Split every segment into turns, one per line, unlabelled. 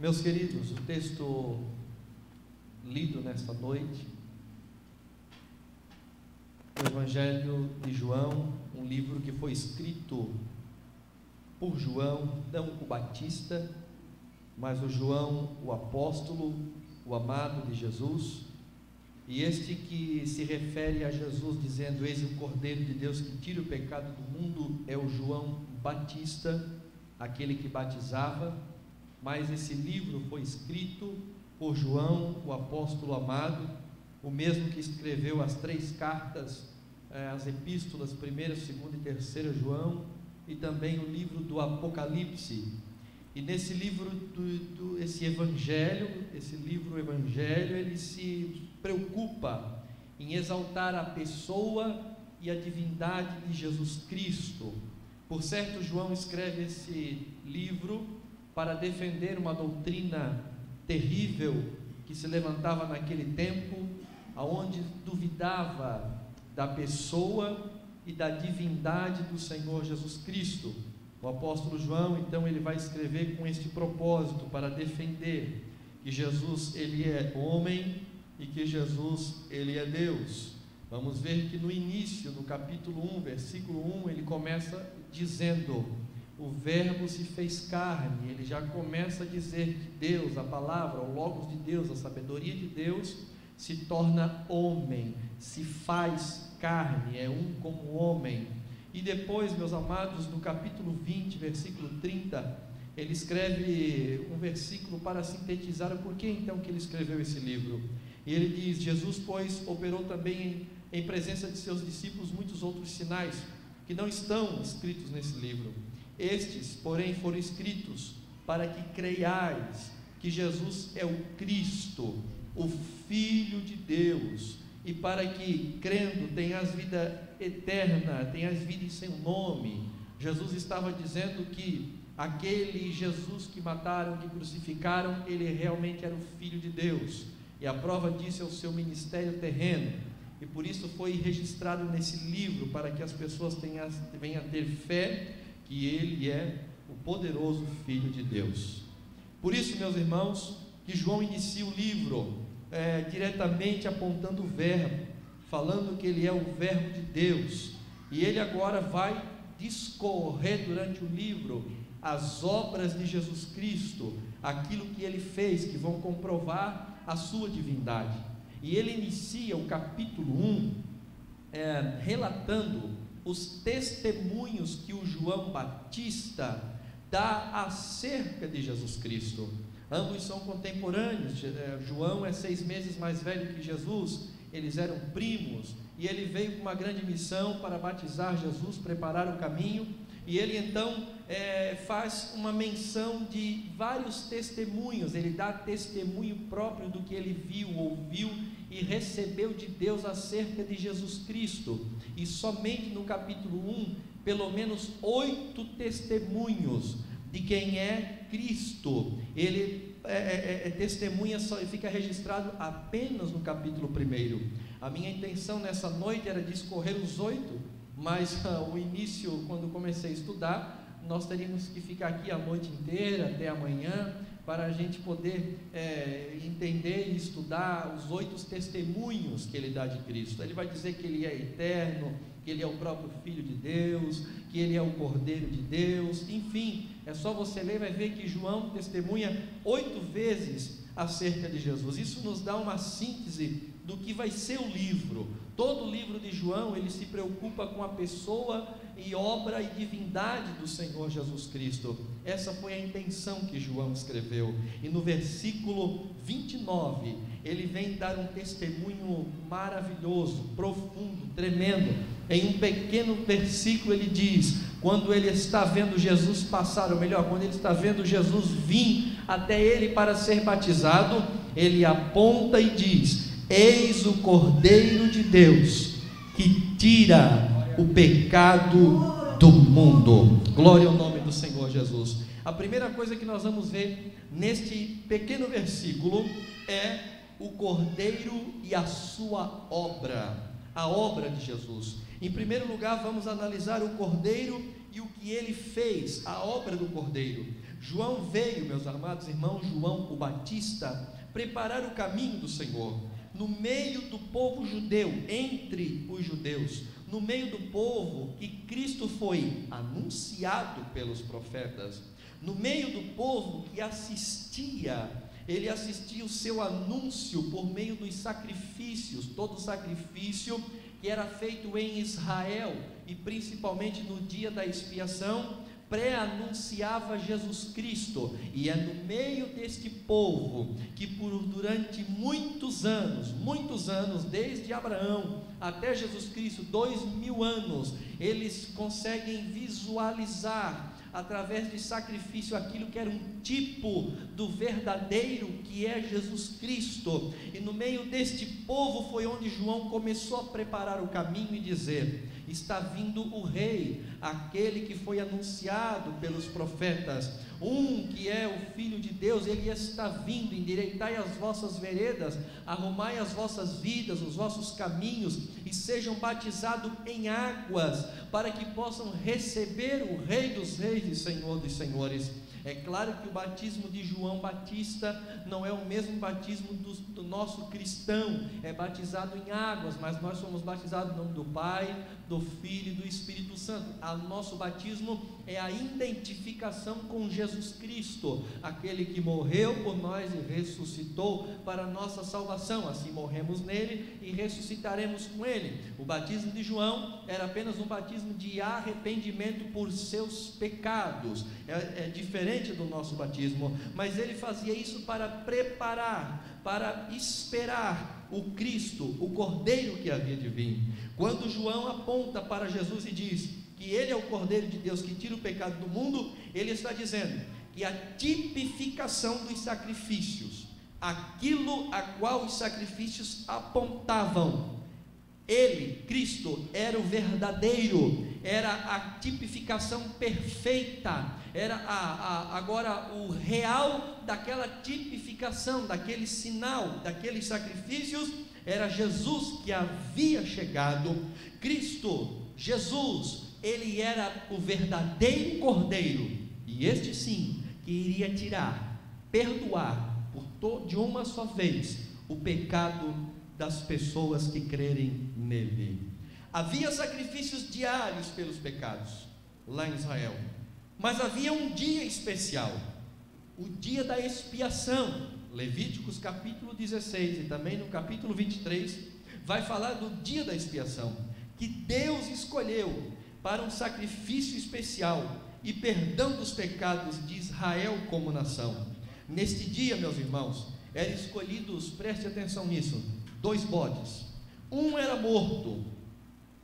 Meus queridos, o texto lido nesta noite, o Evangelho de João, um livro que foi escrito por João, não o Batista, mas o João, o apóstolo, o amado de Jesus, e este que se refere a Jesus dizendo: eis o Cordeiro de Deus que tira o pecado do mundo, é o João Batista, aquele que batizava. Mas esse livro foi escrito por João, o apóstolo amado, o mesmo que escreveu as 3 cartas, as epístolas, 1ª, 2ª e 3ª João, e também o livro do Apocalipse. E nesse livro, esse Evangelho, ele se preocupa em exaltar a pessoa e a divindade de Jesus Cristo. Por certo, João escreve esse livro para defender uma doutrina terrível que se levantava naquele tempo, aonde duvidava da pessoa e da divindade do Senhor Jesus Cristo. O apóstolo João, então, ele vai escrever com este propósito, para defender que Jesus, ele é homem e que Jesus, ele é Deus. Vamos ver que no início, no capítulo 1, versículo 1, ele começa dizendo: o verbo se fez carne. Ele já começa a dizer que Deus, a palavra, o logos de Deus, a sabedoria de Deus, se torna homem, se faz carne, é um como homem. E depois, meus amados, no capítulo 20, versículo 30, ele escreve um versículo para sintetizar o porquê então que ele escreveu esse livro. E ele diz: Jesus, pois, operou também em presença de seus discípulos muitos outros sinais que não estão escritos nesse livro. Estes, porém, foram escritos para que creiais que Jesus é o Cristo, o Filho de Deus, e para que, crendo, tenhas vida eterna, tenhas vida em seu nome. Jesus estava dizendo que aquele Jesus que mataram, que crucificaram, ele realmente era o Filho de Deus, e a prova disso é o seu ministério terreno, e por isso foi registrado nesse livro, para que as pessoas venham a ter fé que ele é o poderoso Filho de Deus. Por isso, meus irmãos, que João inicia o livro diretamente apontando o verbo, falando que ele é o verbo de Deus, e ele agora vai discorrer durante o livro as obras de Jesus Cristo, aquilo que ele fez, que vão comprovar a sua divindade. E ele inicia o capítulo 1 relatando os testemunhos que o João Batista dá acerca de Jesus Cristo. Ambos são contemporâneos. João é 6 meses mais velho que Jesus, eles eram primos, e ele veio com uma grande missão para batizar Jesus, preparar o caminho, e ele então faz uma menção de vários testemunhos. Ele dá testemunho próprio do que ele viu, ouviu e recebeu de Deus acerca de Jesus Cristo. E somente no capítulo 1, pelo menos 8 testemunhos de quem é Cristo. Ele testemunha, só fica registrado apenas no capítulo 1. A minha intenção nessa noite era discorrer os 8, mas o início, quando comecei a estudar, nós teríamos que ficar aqui a noite inteira, até amanhã, para a gente poder entender e estudar os 8 testemunhos que ele dá de Cristo. Ele vai dizer que ele é eterno, que ele é o próprio Filho de Deus, que ele é o Cordeiro de Deus, enfim, é só você ler e vai ver que João testemunha 8 vezes acerca de Jesus. Isso nos dá uma síntese do que vai ser o livro. Todo o livro de João, ele se preocupa com a pessoa e obra e divindade do Senhor Jesus Cristo. Essa foi a intenção que João escreveu. E no versículo 29, ele vem dar um testemunho maravilhoso, profundo, tremendo. Em um pequeno versículo ele diz: quando ele está vendo Jesus passar, ou melhor, quando ele está vendo Jesus vir até ele para ser batizado, ele aponta e diz: eis o Cordeiro de Deus que tira o pecado do mundo. Glória ao nome do Senhor Jesus. A primeira coisa que nós vamos ver neste pequeno versículo é o Cordeiro e a sua obra, a obra de Jesus. Em primeiro lugar, vamos analisar o Cordeiro e o que ele fez, a obra do Cordeiro. João veio, meus amados irmãos, João o Batista, preparar o caminho do Senhor, no meio do povo judeu, entre os judeus, no meio do povo que Cristo foi anunciado pelos profetas, no meio do povo que ele assistia o seu anúncio por meio dos sacrifícios, todo sacrifício que era feito em Israel, e principalmente no dia da expiação, pré-anunciava Jesus Cristo. E é no meio deste povo que durante muitos anos, desde Abraão até Jesus Cristo, 2000 anos, eles conseguem visualizar através de sacrifício aquilo que era um tipo do verdadeiro, que é Jesus Cristo. E no meio deste povo foi onde João começou a preparar o caminho e dizer: está vindo o rei, aquele que foi anunciado pelos profetas, que é o Filho de Deus. Ele está vindo. Endireitai as vossas veredas, arrumai as vossas vidas, os vossos caminhos, e sejam batizados em águas, para que possam receber o Rei dos Reis e Senhor dos Senhores. É claro que o batismo de João Batista não é o mesmo batismo do nosso cristão, é batizado em águas, mas nós somos batizados em nome do Pai, do Filho e do Espírito Santo. O nosso batismo é a identificação com Jesus Cristo, aquele que morreu por nós e ressuscitou para a nossa salvação. Assim morremos nele e ressuscitaremos com ele. O batismo de João era apenas um batismo de arrependimento por seus pecados, é diferente do nosso batismo, mas ele fazia isso para preparar, para esperar o Cristo, o Cordeiro que havia de vir. Quando João aponta para Jesus e diz que ele é o Cordeiro de Deus que tira o pecado do mundo, ele está dizendo que a tipificação dos sacrifícios, aquilo a qual os sacrifícios apontavam, ele, Cristo, era o verdadeiro, era a tipificação perfeita, era agora o real daquela tipificação, daquele sinal, daqueles sacrifícios. Era Jesus que havia chegado. Cristo, Jesus, ele era o verdadeiro Cordeiro, e este sim, que iria tirar, perdoar de uma só vez o pecado das pessoas que crerem nele. Havia sacrifícios diários pelos pecados lá em Israel, mas havia um dia especial, o dia da expiação. Levíticos capítulo 16 e também no capítulo 23 vai falar do dia da expiação, que Deus escolheu para um sacrifício especial e perdão dos pecados de Israel como nação. Neste dia, meus irmãos, eram escolhidos, preste atenção nisso, 2 bodes. Um era morto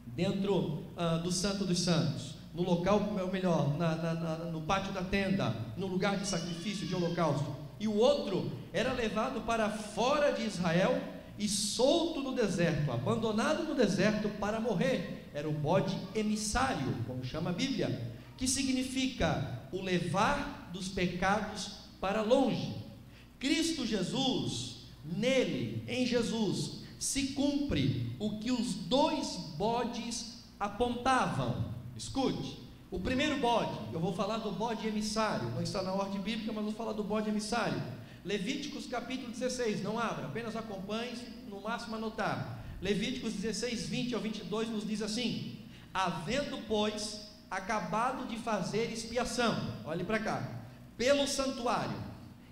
dentro do Santo dos Santos, no local, ou melhor, no pátio da tenda, no lugar de sacrifício de holocausto, e o outro era levado para fora de Israel e solto no deserto, abandonado no deserto para morrer. Era o bode emissário, como chama a Bíblia, que significa o levar dos pecados para longe. Cristo Jesus, nele, em Jesus, se cumpre o que os 2 bodes apontavam. Escute, o primeiro bode, eu vou falar do bode emissário, não está na ordem bíblica, mas vou falar do bode emissário. Levíticos capítulo 16, não abra, apenas acompanhe, no máximo anotar. Levíticos 16, 20 ao 22 nos diz assim: havendo, pois, acabado de fazer expiação, olhe para cá, pelo santuário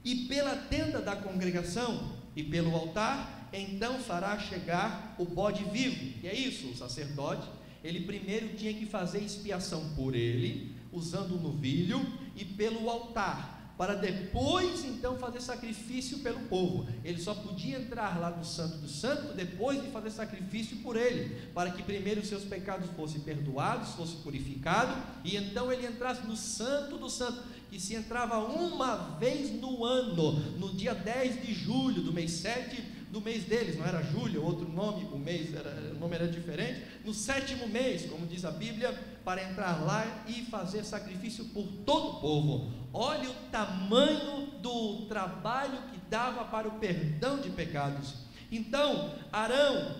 e pela tenda da congregação e pelo altar, então fará chegar o bode vivo. Que é isso? O sacerdote, ele primeiro tinha que fazer expiação por ele, usando o novilho, e pelo altar, para depois então fazer sacrifício pelo povo. Ele só podia entrar lá no Santo dos Santos depois de fazer sacrifício por ele, para que primeiro os seus pecados fossem perdoados, fosse purificado, e então ele entrasse no Santo dos Santos, que se entrava uma vez no ano, no dia 10 de julho do mês 7 do mês deles, não era julho, outro nome, o nome era diferente, no 7º mês, como diz a Bíblia, para entrar lá e fazer sacrifício por todo o povo. Olha o tamanho do trabalho que dava para o perdão de pecados. Então Arão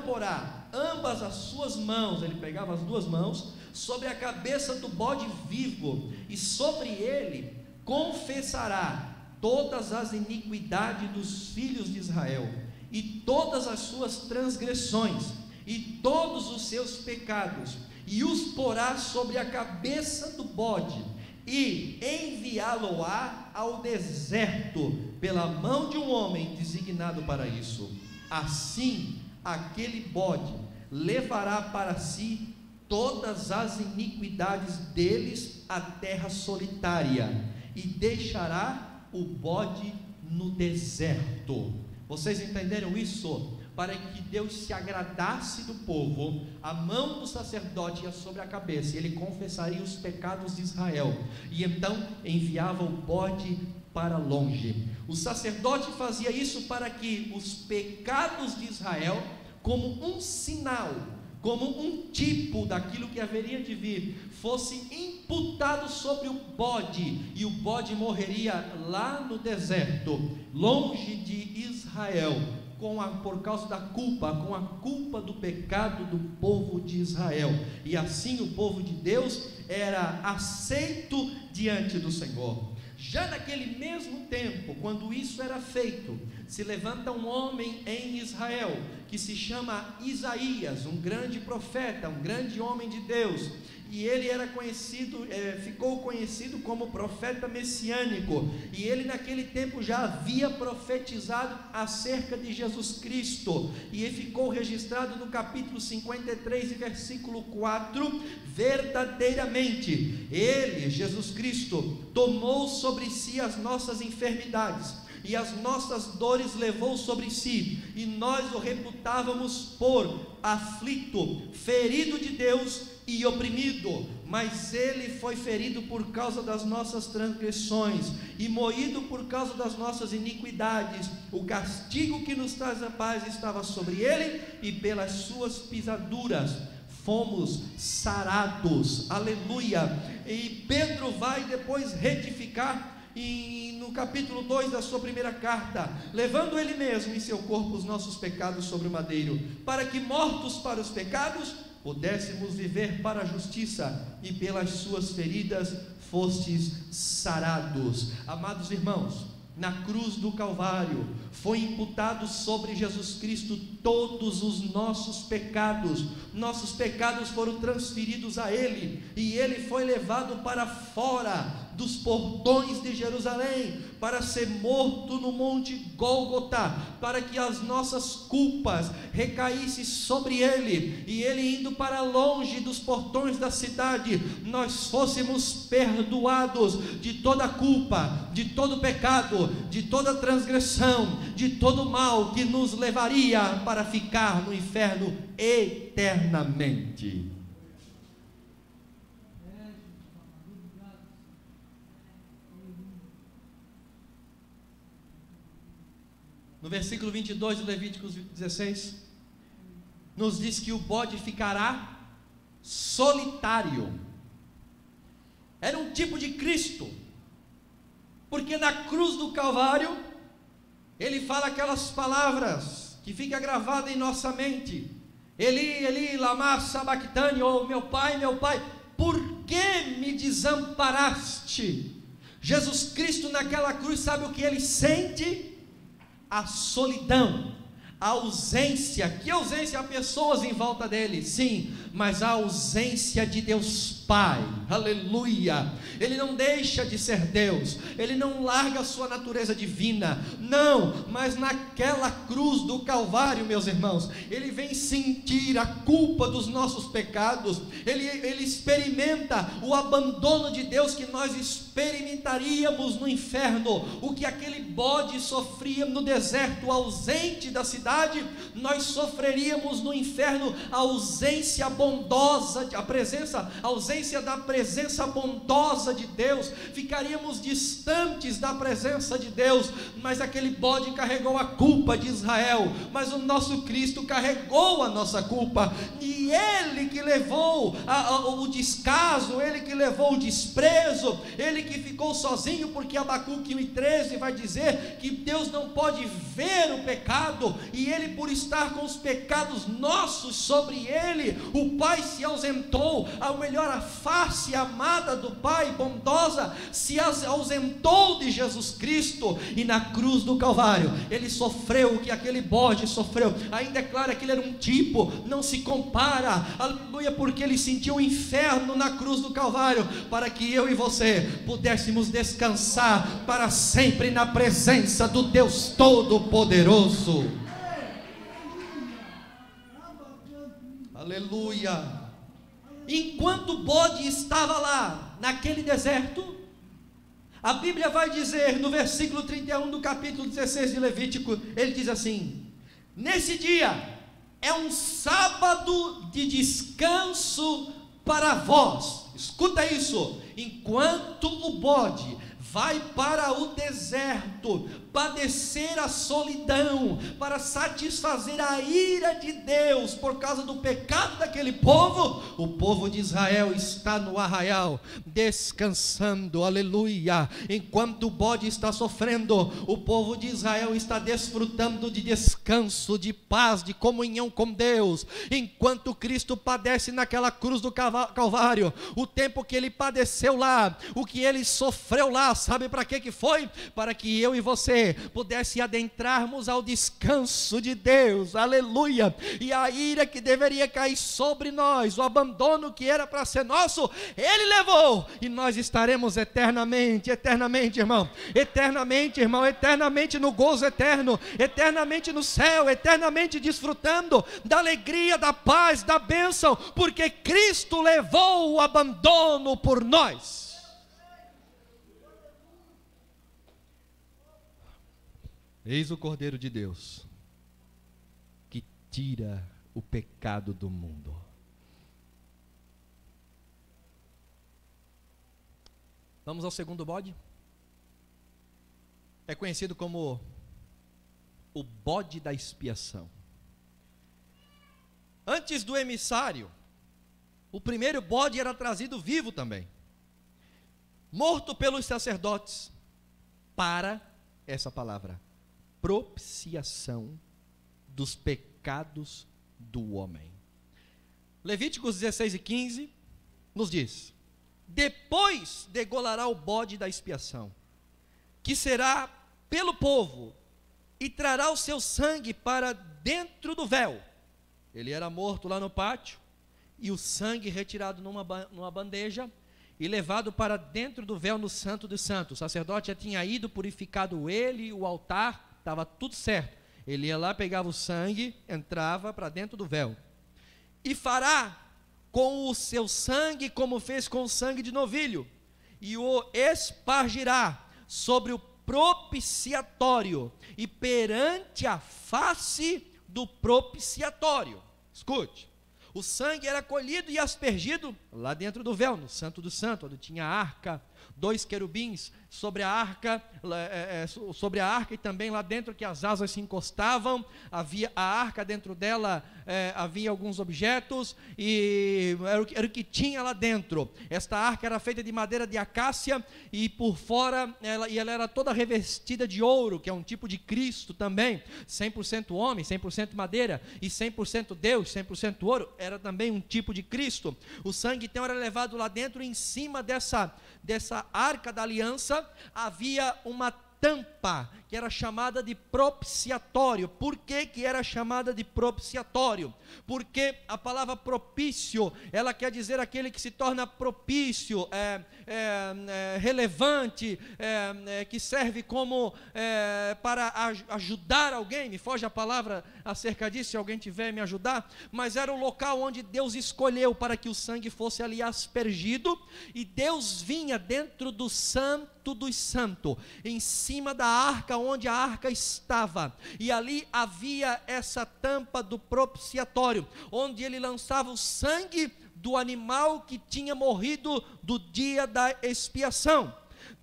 porá ambas as suas mãos, ele pegava as duas mãos, sobre a cabeça do bode vivo, e sobre ele confessará todas as iniquidades dos filhos de Israel, e todas as suas transgressões, e todos os seus pecados, e os porá sobre a cabeça do bode, e enviá-lo-á ao deserto, pela mão de um homem designado para isso. Assim, aquele bode levará para si todas as iniquidades deles à terra solitária, e deixará o bode no deserto. Vocês entenderam isso? Para que Deus se agradasse do povo, a mão do sacerdote ia sobre a cabeça, e ele confessaria os pecados de Israel, e então enviava o bode para longe. O sacerdote fazia isso para que os pecados de Israel, como um sinal, como um tipo daquilo que haveria de vir, fosse imputado sobre o bode, e o bode morreria lá no deserto, longe de Israel, por causa da culpa, com a culpa do pecado do povo de Israel. E assim o povo de Deus era aceito diante do Senhor. Já naquele mesmo tempo, quando isso era feito, se levanta um homem em Israel, que se chama Isaías, um grande profeta, um grande homem de Deus, e ele era conhecido, ficou conhecido como profeta messiânico, e ele naquele tempo já havia profetizado acerca de Jesus Cristo, e ele ficou registrado no capítulo 53 e versículo 4, verdadeiramente, ele, Jesus Cristo, tomou sobre si as nossas enfermidades, e as nossas dores levou sobre si, e nós o reputávamos por aflito, ferido de Deus e oprimido, mas ele foi ferido por causa das nossas transgressões, e moído por causa das nossas iniquidades. O castigo que nos traz a paz estava sobre ele, e pelas suas pisaduras fomos sarados. Aleluia. E Pedro vai depois retificar no capítulo 2 da sua primeira carta, levando ele mesmo em seu corpo os nossos pecados sobre o madeiro, para que, mortos para os pecados, pudéssemos viver para a justiça, e pelas suas feridas fostes sarados. Amados irmãos, na cruz do Calvário foi imputado sobre Jesus Cristo todos os nossos pecados foram transferidos a ele, e ele foi levado para fora dos portões de Jerusalém, para ser morto no monte Gólgota, para que as nossas culpas recaíssem sobre ele, e ele indo para longe dos portões da cidade, nós fôssemos perdoados de toda culpa, de todo pecado, de toda transgressão, de todo mal que nos levaria para ficar no inferno eternamente. No versículo 22 de Levíticos 16, nos diz que o bode ficará solitário. Era um tipo de Cristo, porque na cruz do Calvário, ele fala aquelas palavras que fica gravada em nossa mente: Eli, Eli, lama sabachthani, ou meu Pai, por que me desamparaste? Jesus Cristo naquela cruz, sabe o que ele sente? A solidão, a ausência. Que ausência? Há pessoas em volta dele, sim, mas a ausência de Deus Pai. Aleluia. Ele não deixa de ser Deus, ele não larga a sua natureza divina, não, mas naquela cruz do Calvário, meus irmãos, ele vem sentir a culpa dos nossos pecados, ele experimenta o abandono de Deus que nós experimentaríamos no inferno. O que aquele bode sofria no deserto, ausente da cidade, nós sofreríamos no inferno, a ausência bondosa, a ausência da presença bondosa de Deus, ficaríamos distantes da presença de Deus. Mas aquele bode carregou a culpa de Israel, mas o nosso Cristo carregou a nossa culpa, e Ele que levou o descaso, Ele que levou o desprezo, Ele que ficou sozinho, porque Abacuque 1:13 vai dizer que Deus não pode ver o pecado, e Ele, por estar com os pecados nossos sobre Ele, o Pai se ausentou, ou melhor, a face amada do Pai, bondosa, se ausentou de Jesus Cristo, e na cruz do Calvário, Ele sofreu o que aquele bode sofreu. Ainda é claro que Ele era um tipo, não se compara, aleluia, porque Ele sentiu o inferno na cruz do Calvário, para que eu e você pudéssemos descansar para sempre na presença do Deus Todo-Poderoso. Aleluia. Enquanto o bode estava lá, naquele deserto, a Bíblia vai dizer, no versículo 31 do capítulo 16 de Levítico, ele diz assim: nesse dia, é um sábado de descanso para vós. Escuta isso: enquanto o bode vai para o deserto, padecer a solidão, para satisfazer a ira de Deus, por causa do pecado daquele povo, o povo de Israel está no arraial, descansando, aleluia. Enquanto o bode está sofrendo, o povo de Israel está desfrutando de descanso, de paz, de comunhão com Deus. Enquanto Cristo padece naquela cruz do Calvário, o tempo que Ele padeceu lá, o que Ele sofreu lá, sabe para que foi? Para que eu e você pudesse adentrarmos ao descanso de Deus, aleluia. E a ira que deveria cair sobre nós, o abandono que era para ser nosso, Ele levou, e nós estaremos eternamente, irmão, eternamente no gozo eterno, eternamente no céu, eternamente desfrutando da alegria, da paz, da bênção, porque Cristo levou o abandono por nós. Eis o Cordeiro de Deus, que tira o pecado do mundo. Vamos ao segundo bode. É conhecido como o bode da expiação. Antes do emissário, o primeiro bode era trazido vivo também, morto pelos sacerdotes, para, essa palavra, propiciação dos pecados do homem. Levíticos 16:15 nos diz: depois degolará o bode da expiação, que será pelo povo, e trará o seu sangue para dentro do véu. Ele era morto lá no pátio, e o sangue retirado numa bandeja, e levado para dentro do véu no Santo dos Santos. O sacerdote já tinha ido, purificado ele, o altar, estava tudo certo. Ele ia lá, pegava o sangue, entrava para dentro do véu, e fará com o seu sangue como fez com o sangue de novilho, e o espargirá sobre o propiciatório e perante a face do propiciatório. Escute: o sangue era colhido e aspergido lá dentro do véu, no Santo do Santo, onde tinha a arca, 2 querubins sobre a arca, e também lá dentro que as asas se encostavam, havia a arca, dentro dela havia alguns objetos, e era o que tinha lá dentro. Esta arca era feita de madeira de acácia, e por fora ela era toda revestida de ouro, que é um tipo de Cristo também, 100% homem, 100% madeira, e 100% Deus, 100% ouro, era também um tipo de Cristo. O sangue então era levado lá dentro, e em cima dessa arca da aliança havia uma tampa, que era chamada de propiciatório. Por que era chamada de propiciatório? Porque a palavra propício, ela quer dizer aquele que se torna propício, relevante, que serve como para ajudar alguém. Me foge a palavra acerca disso, se alguém tiver me ajudar, mas era o local onde Deus escolheu para que o sangue fosse ali aspergido, e Deus vinha dentro do Santo dos Santos, em cima da arca aonde a arca estava, e ali havia essa tampa do propiciatório, onde ele lançava o sangue do animal que tinha morrido do dia da expiação.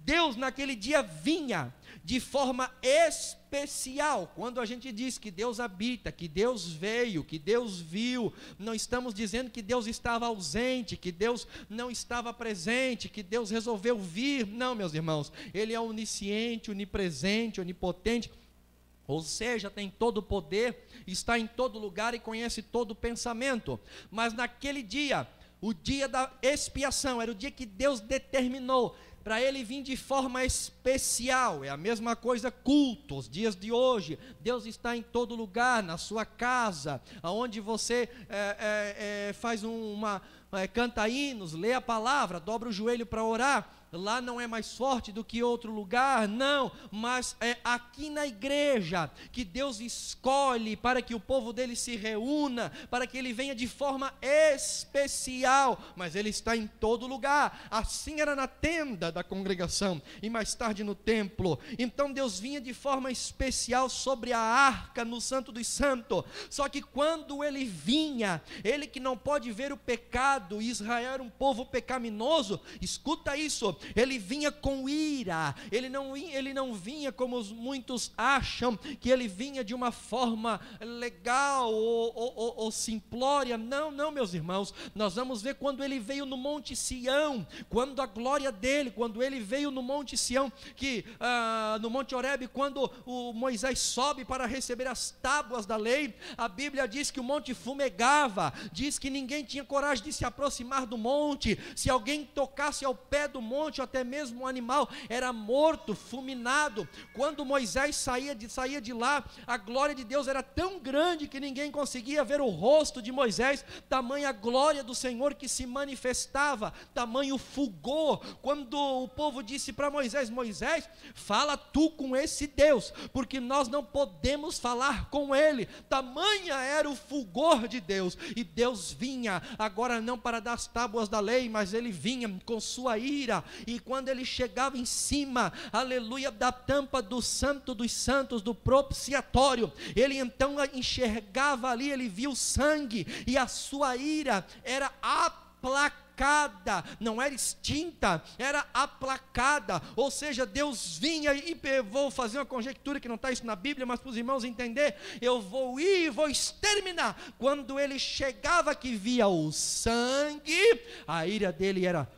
Deus naquele dia vinha de forma especial. Quando a gente diz que Deus habita, que Deus veio, que Deus viu, não estamos dizendo que Deus estava ausente, que Deus não estava presente, que Deus resolveu vir. Não, meus irmãos, Ele é onisciente, onipresente, onipotente, ou seja, tem todo o poder, está em todo lugar e conhece todo o pensamento. Mas naquele dia, o dia da expiação, era o dia que Deus determinou para ele vir de forma especial. É a mesma coisa culto, os dias de hoje, Deus está em todo lugar, na sua casa, aonde você faz canta hinos, lê a palavra, dobra o joelho para orar. Lá não é mais forte do que outro lugar, não, mas é aqui na igreja que Deus escolhe para que o povo dele se reúna, para que ele venha de forma especial, mas ele está em todo lugar. Assim era na tenda da congregação e mais tarde no templo. Então Deus vinha de forma especial sobre a arca no Santo dos Santos. Só que quando ele vinha, ele que não pode ver o pecado, Israel era um povo pecaminoso, escuta isso, ele vinha com ira, ele não vinha como muitos acham, que ele vinha de uma forma legal ou simplória. Não, meus irmãos, nós vamos ver quando ele veio no Monte Sião, quando a glória dele, quando ele veio no Monte Sião, no Monte Horebe, quando o Moisés sobe para receber as tábuas da lei, a Bíblia diz que o monte fumegava, diz que ninguém tinha coragem de se aproximar do monte, se alguém tocasse ao pé do monte, ou até mesmo um animal, era morto, fulminado. Quando Moisés saía de lá, a glória de Deus era tão grande que ninguém conseguia ver o rosto de Moisés, tamanha glória do Senhor que se manifestava, tamanho fulgor. Quando o povo disse para Moisés: Moisés, fala tu com esse Deus, porque nós não podemos falar com ele. Tamanha era o fulgor de Deus, e Deus vinha, agora não para dar as tábuas da lei, mas ele vinha com sua ira. E quando ele chegava em cima, aleluia, da tampa do Santo dos Santos, do propiciatório, ele então enxergava ali, ele via o sangue, e a sua ira era aplacada, não era extinta, era aplacada. Ou seja, Deus vinha, e vou fazer uma conjectura que não está isso na Bíblia, mas para os irmãos entender, eu vou ir e vou exterminar. Quando ele chegava que via o sangue, a ira dele era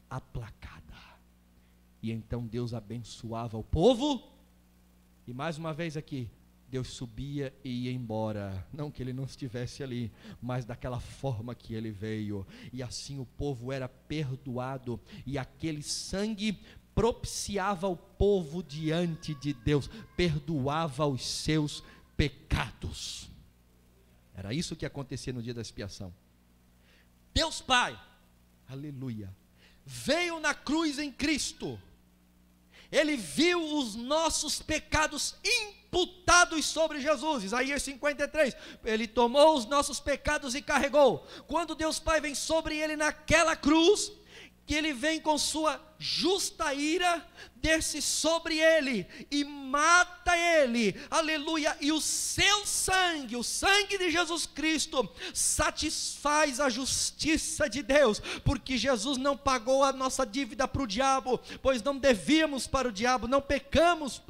aplacada, e então Deus abençoava o povo, e mais uma vez aqui, Deus subia e ia embora, não que ele não estivesse ali, mas daquela forma que ele veio, e assim o povo era perdoado, e aquele sangue propiciava o povo diante de Deus, perdoava os seus pecados. Era isso que acontecia no dia da expiação. Deus Pai, aleluia, veio na cruz em Cristo, ele viu os nossos pecados imputados sobre Jesus, Isaías 53, ele tomou os nossos pecados e carregou. Quando Deus Pai vem sobre ele naquela cruz, que ele vem com sua justa ira, desce sobre ele e mata ele, aleluia, e o seu sangue, o sangue de Jesus Cristo, satisfaz a justiça de Deus, porque Jesus não pagou a nossa dívida para o diabo, pois não devíamos para o diabo, não pecamos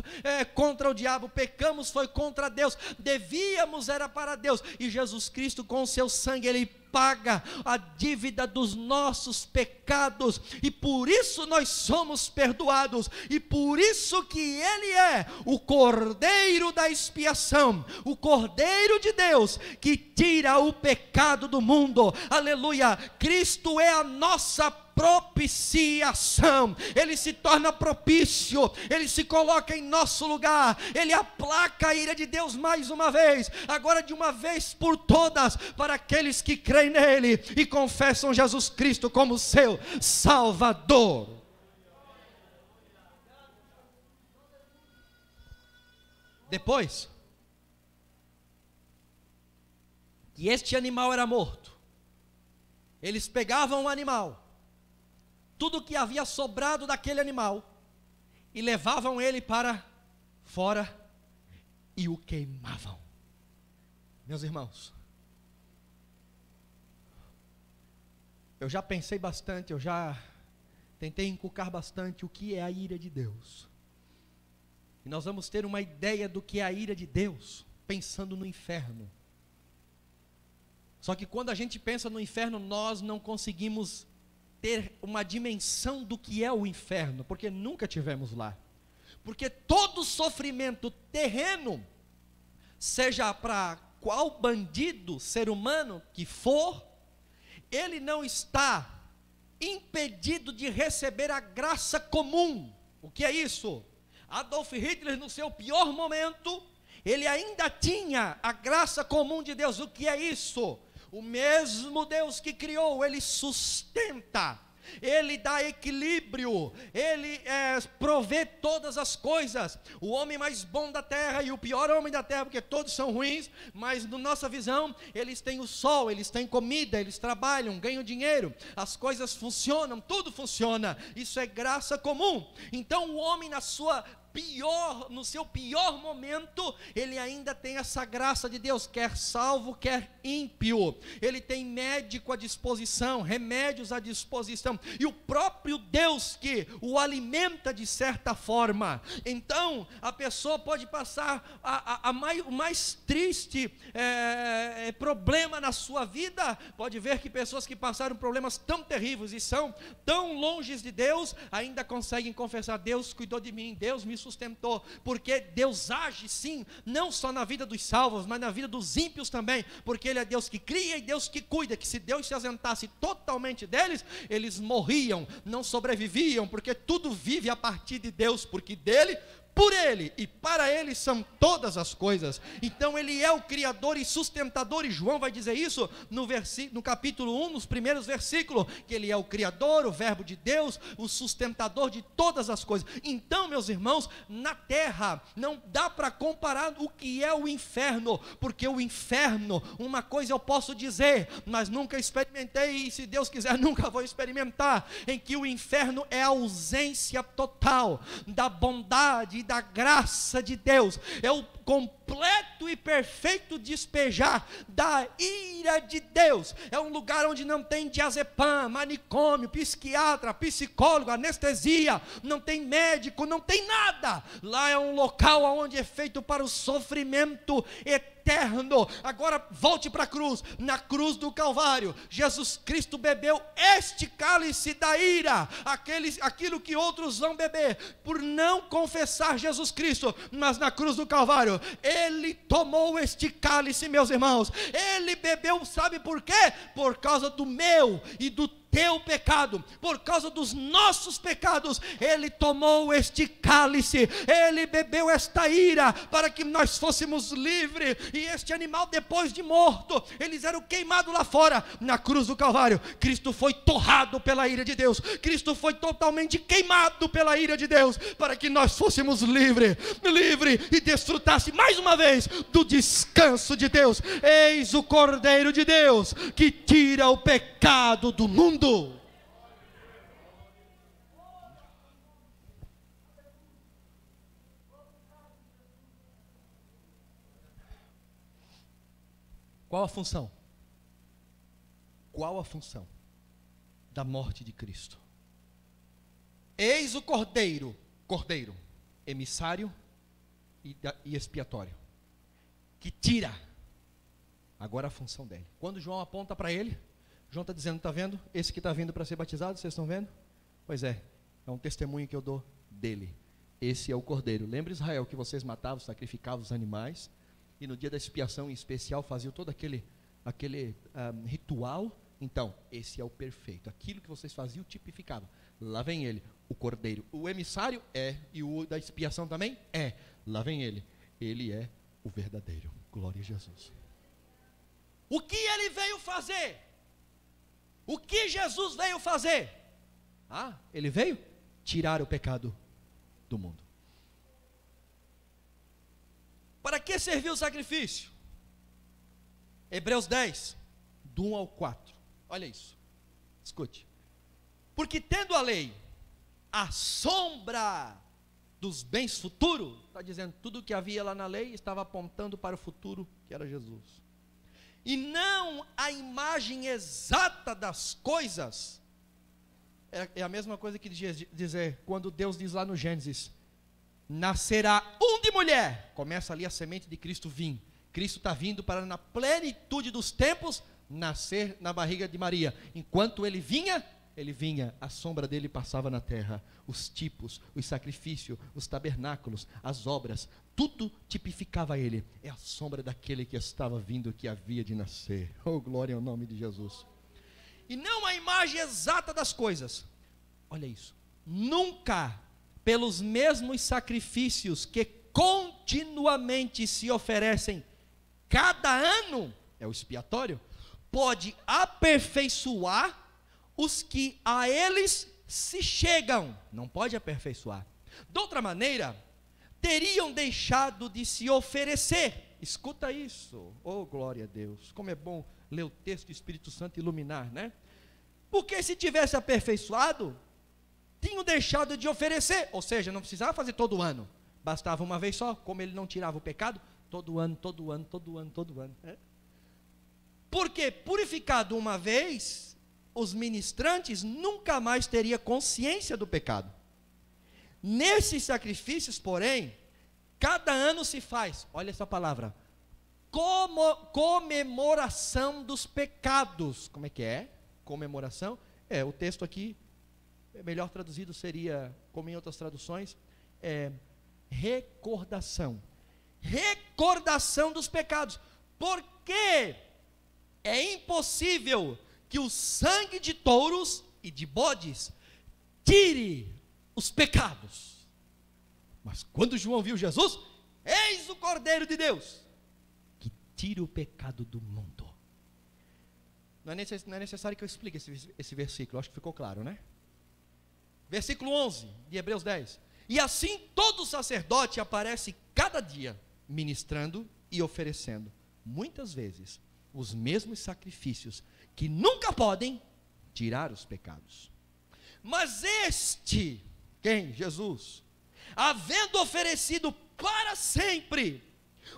contra o diabo, pecamos foi contra Deus, devíamos era para Deus, e Jesus Cristo com o seu sangue, ele paga a dívida dos nossos pecados, e por isso nós somos perdoados, e por isso que ele é o Cordeiro da expiação, o Cordeiro de Deus, que tira o pecado do mundo, aleluia. Cristo é a nossa propiciação, ele se torna propício, ele se coloca em nosso lugar, ele aplaca a ira de Deus mais uma vez, agora de uma vez por todas, para aqueles que creem nele e confessam Jesus Cristo como seu Salvador. Depois que este animal era morto, eles pegavam o animal, tudo que havia sobrado daquele animal,
e levavam ele para fora e o queimavam. Meus irmãos, eu já pensei bastante, eu já tentei inculcar bastante o que é a ira de Deus. E nós vamos ter uma ideia do que é a ira de Deus, pensando no inferno. Só que quando a gente pensa no inferno, nós não conseguimos ter uma dimensão do que é o inferno, porque nunca tivemos lá. Porque todo sofrimento terreno, seja para qual bandido, ser humano que for, ele não está impedido de receber a graça comum. O que é isso? Adolf Hitler, no seu pior momento, ele ainda tinha a graça comum de Deus. O que é isso? O mesmo Deus que criou, ele sustenta, ele dá equilíbrio, ele provê todas as coisas. O homem mais bom da terra e o pior homem da terra, porque todos são ruins, mas na nossa visão, eles têm o sol, eles têm comida, eles trabalham, ganham dinheiro, as coisas funcionam, tudo funciona. Isso é graça comum. Então o homem no seu pior momento, ele ainda tem essa graça de Deus, quer salvo, quer ímpio. Ele tem médico à disposição, remédios à disposição, e o próprio Deus que o alimenta de certa forma. Então, a pessoa pode passar o mais triste problema na sua vida. Pode ver que pessoas que passaram problemas tão terríveis e são tão longe de Deus, ainda conseguem confessar: Deus cuidou de mim, Deus me sustentou, porque Deus age sim, não só na vida dos salvos, mas na vida dos ímpios também, porque Ele é Deus que cria e Deus que cuida, que se Deus se ausentasse totalmente deles, eles morriam, não sobreviviam, porque tudo vive a partir de Deus, porque dele, por Ele e para Ele são todas as coisas. Então Ele é o Criador e sustentador, e João vai dizer isso no capítulo 1, nos primeiros versículos, que Ele é o Criador, o Verbo de Deus, o sustentador de todas as coisas. Então, meus irmãos, na terra não dá para comparar o que é o inferno, porque o inferno, uma coisa eu posso dizer, mas nunca experimentei, e se Deus quiser nunca vou experimentar, em que o inferno é a ausência total da bondade e da graça de Deus, é o completo e perfeito despejar da ira de Deus. É um lugar onde não tem diazepam, manicômio, psiquiatra, psicólogo, anestesia, não tem médico, não tem nada. Lá é um local onde é feito para o sofrimento eterno. Agora volte para a cruz. Na cruz do Calvário, Jesus Cristo bebeu este cálice da ira, aquilo que outros vão beber por não confessar Jesus Cristo, mas na cruz do Calvário Ele tomou este cálice, meus irmãos. Ele bebeu, sabe por quê? Por causa do meu e do teu pecado, por causa dos nossos pecados. Ele tomou este cálice, Ele bebeu esta ira, para que nós fôssemos livres. E este animal, depois de morto, eles eram queimados lá fora. Na cruz do Calvário, Cristo foi torrado pela ira de Deus, Cristo foi totalmente queimado pela ira de Deus, para que nós fôssemos livres e desfrutasse mais uma vez do descanso de Deus. Eis o Cordeiro de Deus, que tira o pecado do mundo. Qual a função? Qual a função da morte de Cristo? Eis o Cordeiro, emissário e expiatório, que tira. Agora a função dele. Quando João aponta para ele, João está dizendo: está vendo? Esse que está vindo para ser batizado, vocês estão vendo? Pois é um testemunho que eu dou dele. Esse é o Cordeiro. Lembra, Israel, que vocês matavam, sacrificavam os animais, e no dia da expiação em especial faziam todo aquele ritual. Então, esse é o perfeito. Aquilo que vocês faziam tipificava. Lá vem ele, o Cordeiro. O emissário é, e o da expiação também é. Lá vem ele. Ele é o verdadeiro. Glória a Jesus. O que ele veio fazer? O que Jesus veio fazer? Ele veio tirar o pecado do mundo. Para que serviu o sacrifício? Hebreus 10, do 1 ao 4. Olha isso, escute. Porque tendo a lei a sombra dos bens futuros, está dizendo tudo que havia lá na lei estava apontando para o futuro, que era Jesus. E não a imagem exata das coisas. É a mesma coisa que dizer, quando Deus diz lá no Gênesis, nascerá de mulher, começa ali a semente de Cristo vir. Cristo está vindo para, na plenitude dos tempos, nascer na barriga de Maria. Enquanto ele vinha, a sombra dele passava na terra. Os tipos, os sacrifícios, os tabernáculos, as obras, tudo tipificava ele. É a sombra daquele que estava vindo, que havia de nascer. Oh, glória ao nome de Jesus. E não a imagem exata das coisas. Olha isso. Nunca, pelos mesmos sacrifícios que continuamente se oferecem cada ano, é o expiatório, pode aperfeiçoar os que a eles se chegam. Não pode aperfeiçoar. De outra maneira, teriam deixado de se oferecer. Escuta isso. Oh, glória a Deus. Como é bom ler o texto do Espírito Santo iluminar, né? Porque se tivesse aperfeiçoado, tinham deixado de oferecer. Ou seja, não precisava fazer todo ano. Bastava uma vez só. Como ele não tirava o pecado, todo ano. Porque purificado uma vez, os ministrantes nunca mais teriam consciência do pecado. Nesses sacrifícios, porém, cada ano se faz, olha essa palavra, comemoração dos pecados. Como é que é? Comemoração? O texto aqui, melhor traduzido seria, como em outras traduções, recordação. Recordação dos pecados. Porque é impossível que o sangue de touros e de bodes tire os pecados. Mas quando João viu Jesus, eis o Cordeiro de Deus, que tira o pecado do mundo. Não é necessário que eu explique esse versículo, acho que ficou claro, né? Versículo 11 de Hebreus 10. E assim todo sacerdote aparece cada dia, ministrando e oferecendo, muitas vezes, os mesmos sacrifícios, que nunca podem tirar os pecados. Mas este, quem? Jesus, havendo oferecido para sempre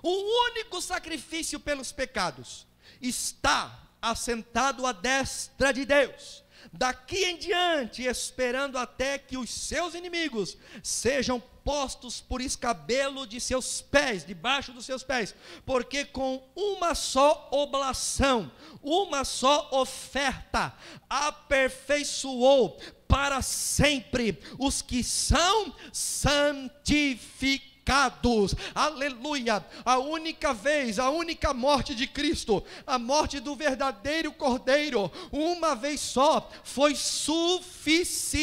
o único sacrifício pelos pecados, está assentado à destra de Deus, daqui em diante, esperando até que os seus inimigos sejam postos por escabelo de seus pés, debaixo dos seus pés, porque com uma só oblação, uma só oferta, aperfeiçoou para sempre os que são santificados. Aleluia. A única vez, a única morte de Cristo, a morte do verdadeiro Cordeiro, uma vez só, foi suficiente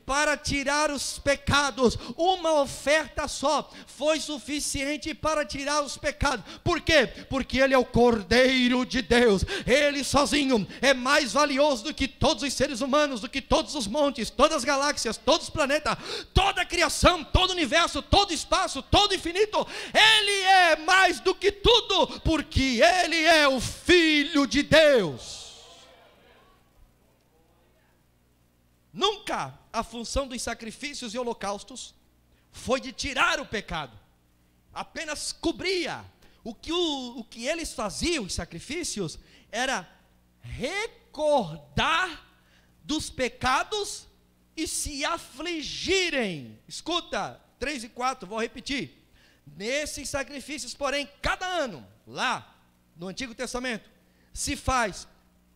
para tirar os pecados. Uma oferta só foi suficiente para tirar os pecados. Por quê? Porque Ele é o Cordeiro de Deus. Ele sozinho é mais valioso do que todos os seres humanos, do que todos os montes, todas as galáxias, todos os planetas, toda a criação, todo o universo, todo o espaço, todo o infinito. Ele é mais do que tudo, porque Ele é o Filho de Deus. Nunca a função dos sacrifícios e holocaustos foi de tirar o pecado, apenas cobria. O que eles faziam, os sacrifícios, era recordar dos pecados e se afligirem. Escuta, 3 e 4, vou repetir. Nesses sacrifícios, porém, cada ano, lá no Antigo Testamento, se faz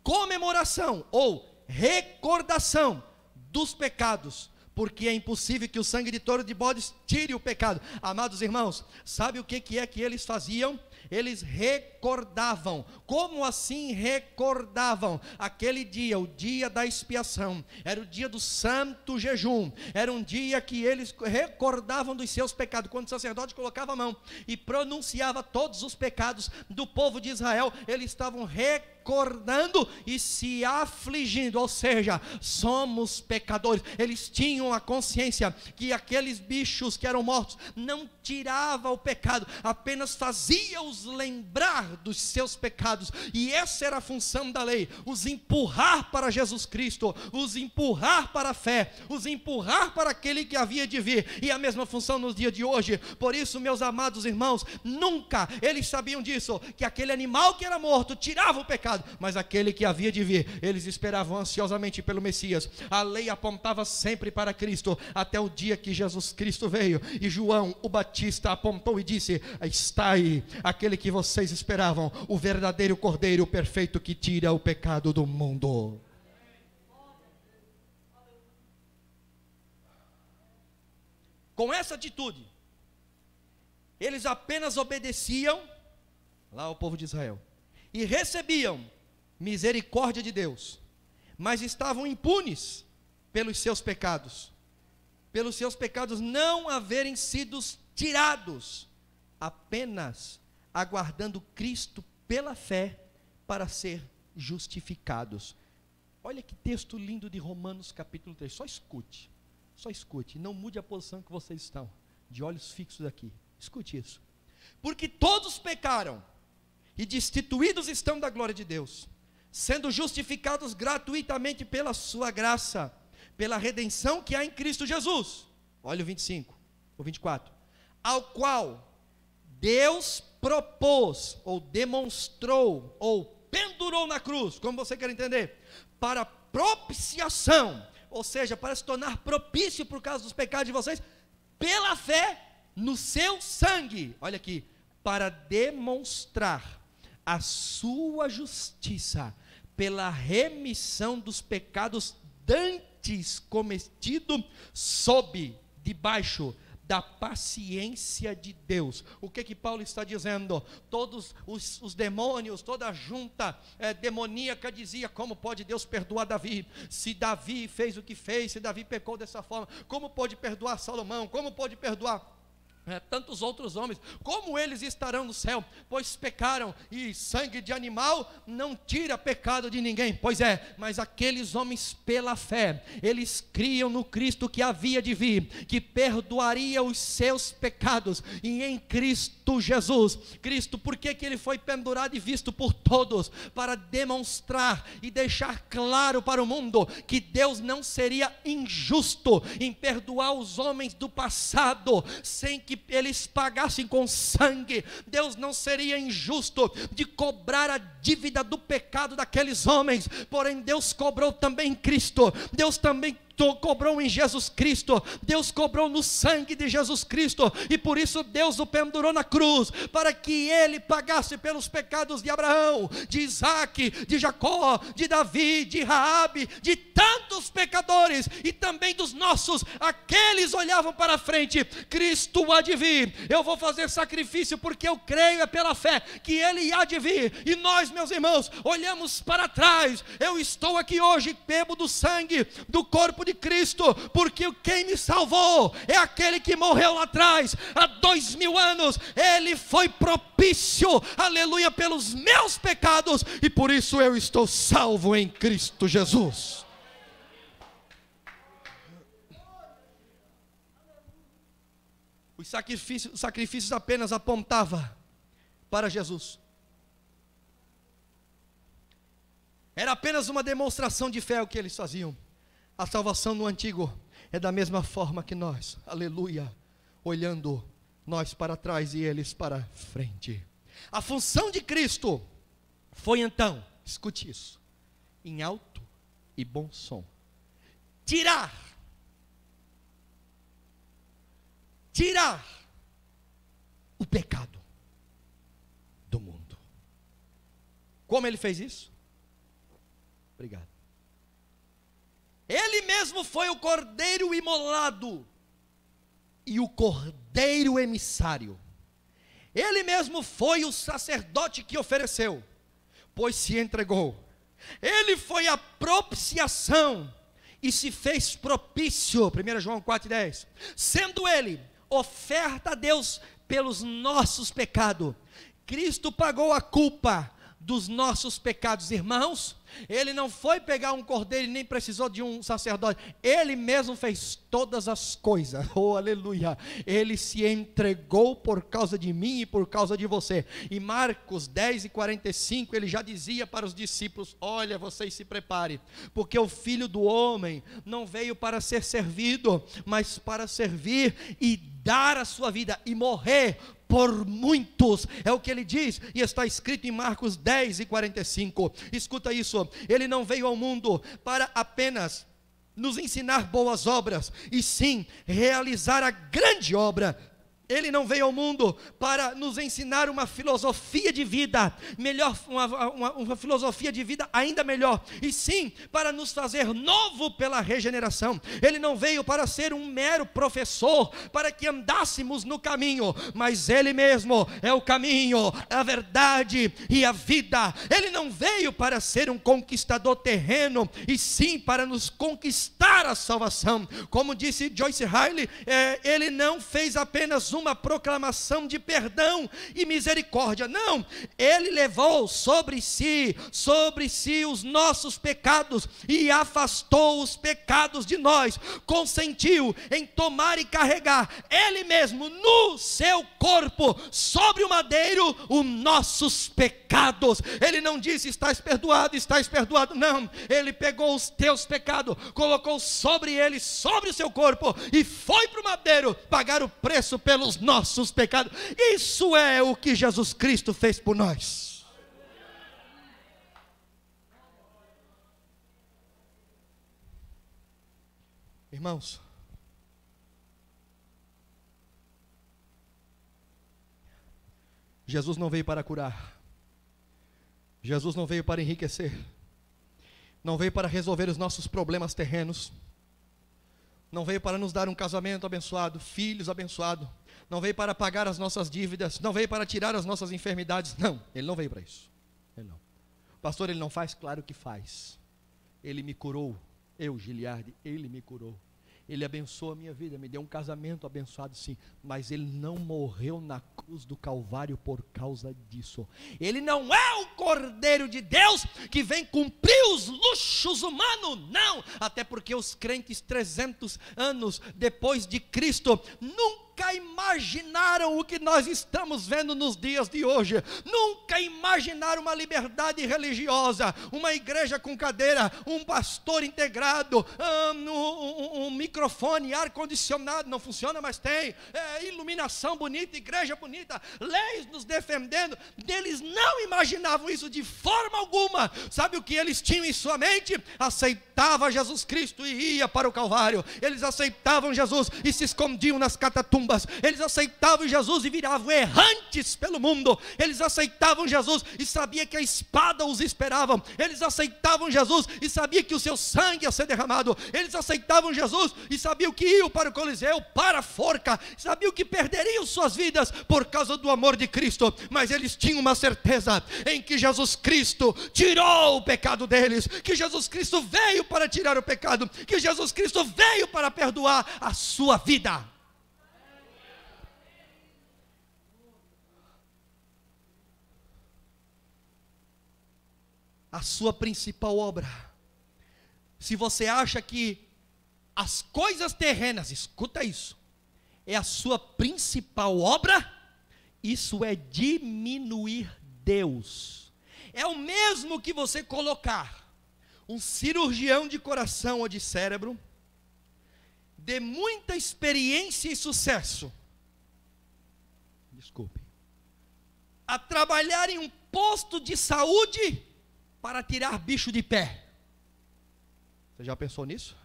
comemoração ou recordação dos pecados, porque é impossível que o sangue de touro e de bodes tire o pecado. Amados irmãos, sabe o que é que eles faziam? Eles recordavam. Como assim recordavam? Aquele dia, o dia da expiação, era o dia do santo jejum, era um dia que eles recordavam dos seus pecados. Quando o sacerdote colocava a mão e pronunciava todos os pecados do povo de Israel, eles estavam recordando recordando e se afligindo, ou seja, somos pecadores. Eles tinham a consciência que aqueles bichos que eram mortos não tiravam o pecado, apenas fazia-os lembrar dos seus pecados, e essa era a função da lei, os empurrar para Jesus Cristo, os empurrar para a fé, os empurrar para aquele que havia de vir, e a mesma função nos dias de hoje. Por isso, meus amados irmãos, nunca eles sabiam disso, que aquele animal que era morto tirava o pecado, mas aquele que havia de vir, eles esperavam ansiosamente pelo Messias. A lei apontava sempre para Cristo, até o dia que Jesus Cristo veio, e João o Batista apontou e disse: está aí, aquele que vocês esperavam, o verdadeiro Cordeiro perfeito que tira o pecado do mundo. Com essa atitude, eles apenas obedeciam, lá o povo de Israel, e recebiam misericórdia de Deus, mas estavam impunes pelos seus pecados não haverem sido tirados, apenas aguardando Cristo pela fé para ser justificados. Olha que texto lindo de Romanos capítulo 3, só escute, não mude a posição que vocês estão, de olhos fixos aqui, escute isso. Porque todos pecaram e destituídos estão da glória de Deus, sendo justificados gratuitamente pela sua graça, pela redenção que há em Cristo Jesus. Olha o 25, o 24, ao qual Deus propôs, ou demonstrou, ou pendurou na cruz, como você quer entender, para propiciação, ou seja, para se tornar propício por causa dos pecados de vocês, pela fé no seu sangue. Olha aqui, para demonstrar a sua justiça, pela remissão dos pecados dantes cometido debaixo da paciência de Deus. O que Paulo está dizendo? Todos os demônios, toda a junta demoníaca dizia: como pode Deus perdoar Davi? Se Davi fez o que fez, se Davi pecou dessa forma, como pode perdoar Salomão? Como pode perdoar tantos outros homens? Como eles estarão no céu? Pois pecaram, e sangue de animal não tira pecado de ninguém. Pois é, mas aqueles homens pela fé, eles criam no Cristo que havia de vir, que perdoaria os seus pecados, e em Cristo Jesus. Cristo, por que ele foi pendurado e visto por todos? Para demonstrar e deixar claro para o mundo que Deus não seria injusto em perdoar os homens do passado sem que eles pagassem com sangue. Deus não seria injusto de cobrar a dívida do pecado daqueles homens, porém Deus cobrou também em Cristo. Deus também cobrou em Jesus Cristo, Deus cobrou no sangue de Jesus Cristo, e por isso Deus o pendurou na cruz, para que ele pagasse pelos pecados de Abraão, de Isaac, de Jacó, de Davi, de Raabe, de tantos pecadores, e também dos nossos. Aqueles olhavam para frente: Cristo há de vir, eu vou fazer sacrifício porque eu creio, é pela fé que ele há de vir. E nós, meus irmãos, olhamos para trás. Eu estou aqui hoje, bebo do sangue do corpo de Cristo, porque quem me salvou é aquele que morreu lá atrás, há 2000 anos. Ele foi propício, aleluia, pelos meus pecados, e por isso eu estou salvo em Cristo Jesus. Os sacrifícios apenas apontavam para Jesus. Era apenas uma demonstração de fé o que eles faziam. A salvação no antigo é da mesma forma que nós, aleluia, olhando nós para trás e eles para frente. A função de Cristo foi então, escute isso, em alto e bom som, tirar o pecado do mundo. Como ele fez isso? Obrigado. Ele mesmo foi o cordeiro imolado e o cordeiro emissário. Ele mesmo foi o sacerdote que ofereceu, pois se entregou. Ele foi a propiciação e se fez propício, 1 João 4,10, sendo ele oferta a Deus pelos nossos pecados. Cristo pagou a culpa dos nossos pecados. Irmãos, ele não foi pegar um cordeiro e nem precisou de um sacerdote, ele mesmo fez todas as coisas, oh aleluia, ele se entregou por causa de mim e por causa de você. Em Marcos 10:45 ele já dizia para os discípulos: olha, vocês se preparem, porque o Filho do Homem não veio para ser servido, mas para servir e dar a sua vida e morrer por muitos, é o que ele diz, e está escrito em Marcos 10:45, escuta isso, ele não veio ao mundo para apenas nos ensinar boas obras, e sim realizar a grande obra. Ele não veio ao mundo para nos ensinar uma filosofia de vida melhor, uma filosofia de vida ainda melhor, e sim para nos fazer novo pela regeneração. Ele não veio para ser um mero professor, para que andássemos no caminho, mas Ele mesmo é o caminho, a verdade e a vida. Ele não veio para ser um conquistador terreno, e sim para nos conquistar a salvação. Como disse Joyce Riley, Ele não fez apenas uma proclamação de perdão e misericórdia, não, ele levou sobre si os nossos pecados e afastou os pecados de nós, consentiu em tomar e carregar ele mesmo no seu corpo, sobre o madeiro, os nossos pecados. Ele não disse: estás perdoado, não, ele pegou os teus pecados, colocou sobre ele, sobre o seu corpo, e foi para o madeiro pagar o preço pelos nossos pecados. Isso é o que Jesus Cristo fez por nós. Irmãos, Jesus não veio para curar, Jesus não veio para enriquecer, não veio para resolver os nossos problemas terrenos, não veio para nos dar um casamento abençoado, filhos abençoados, não veio para pagar as nossas dívidas, não veio para tirar as nossas enfermidades, não, ele não veio para isso. Ele não. Pastor, ele não faz? Claro que faz. Ele me curou, eu, Giliardi, ele me curou. Ele abençoou a minha vida, me deu um casamento abençoado, sim, mas ele não morreu na cruz do Calvário por causa disso. Ele não é o Cordeiro de Deus que vem cumprir os luxos humanos, não, até porque os crentes 300 anos depois de Cristo nunca imaginaram o que nós estamos vendo nos dias de hoje, nunca imaginaram uma liberdade religiosa, uma igreja com cadeira, um pastor integrado, um microfone, ar-condicionado, não funciona, mas tem, iluminação bonita, igreja bonita, leis nos defendendo. Eles não imaginavam isso de forma alguma. Sabe o que eles tinham em sua mente? Aceitava Jesus Cristo e ia para o Calvário. Eles aceitavam Jesus e se escondiam nas catatumbas. Eles aceitavam Jesus e viravam errantes pelo mundo. Eles aceitavam Jesus e sabiam que a espada os esperava. Eles aceitavam Jesus e sabiam que o seu sangue ia ser derramado. Eles aceitavam Jesus e sabiam que iam para o Coliseu, para a forca, sabiam que perderiam suas vidas por causa do amor de Cristo, mas eles tinham uma certeza em que Jesus Cristo tirou o pecado deles, que Jesus Cristo veio para tirar o pecado, que Jesus Cristo veio para perdoar a sua vida. A sua principal obra. Se você acha que as coisas terrenas, escuta isso, é a sua principal obra, isso é diminuir Deus. É o mesmo que você colocar um cirurgião de coração ou de cérebro, de muita experiência e sucesso, a trabalhar em um posto de saúde para tirar bicho de pé. Você já pensou nisso?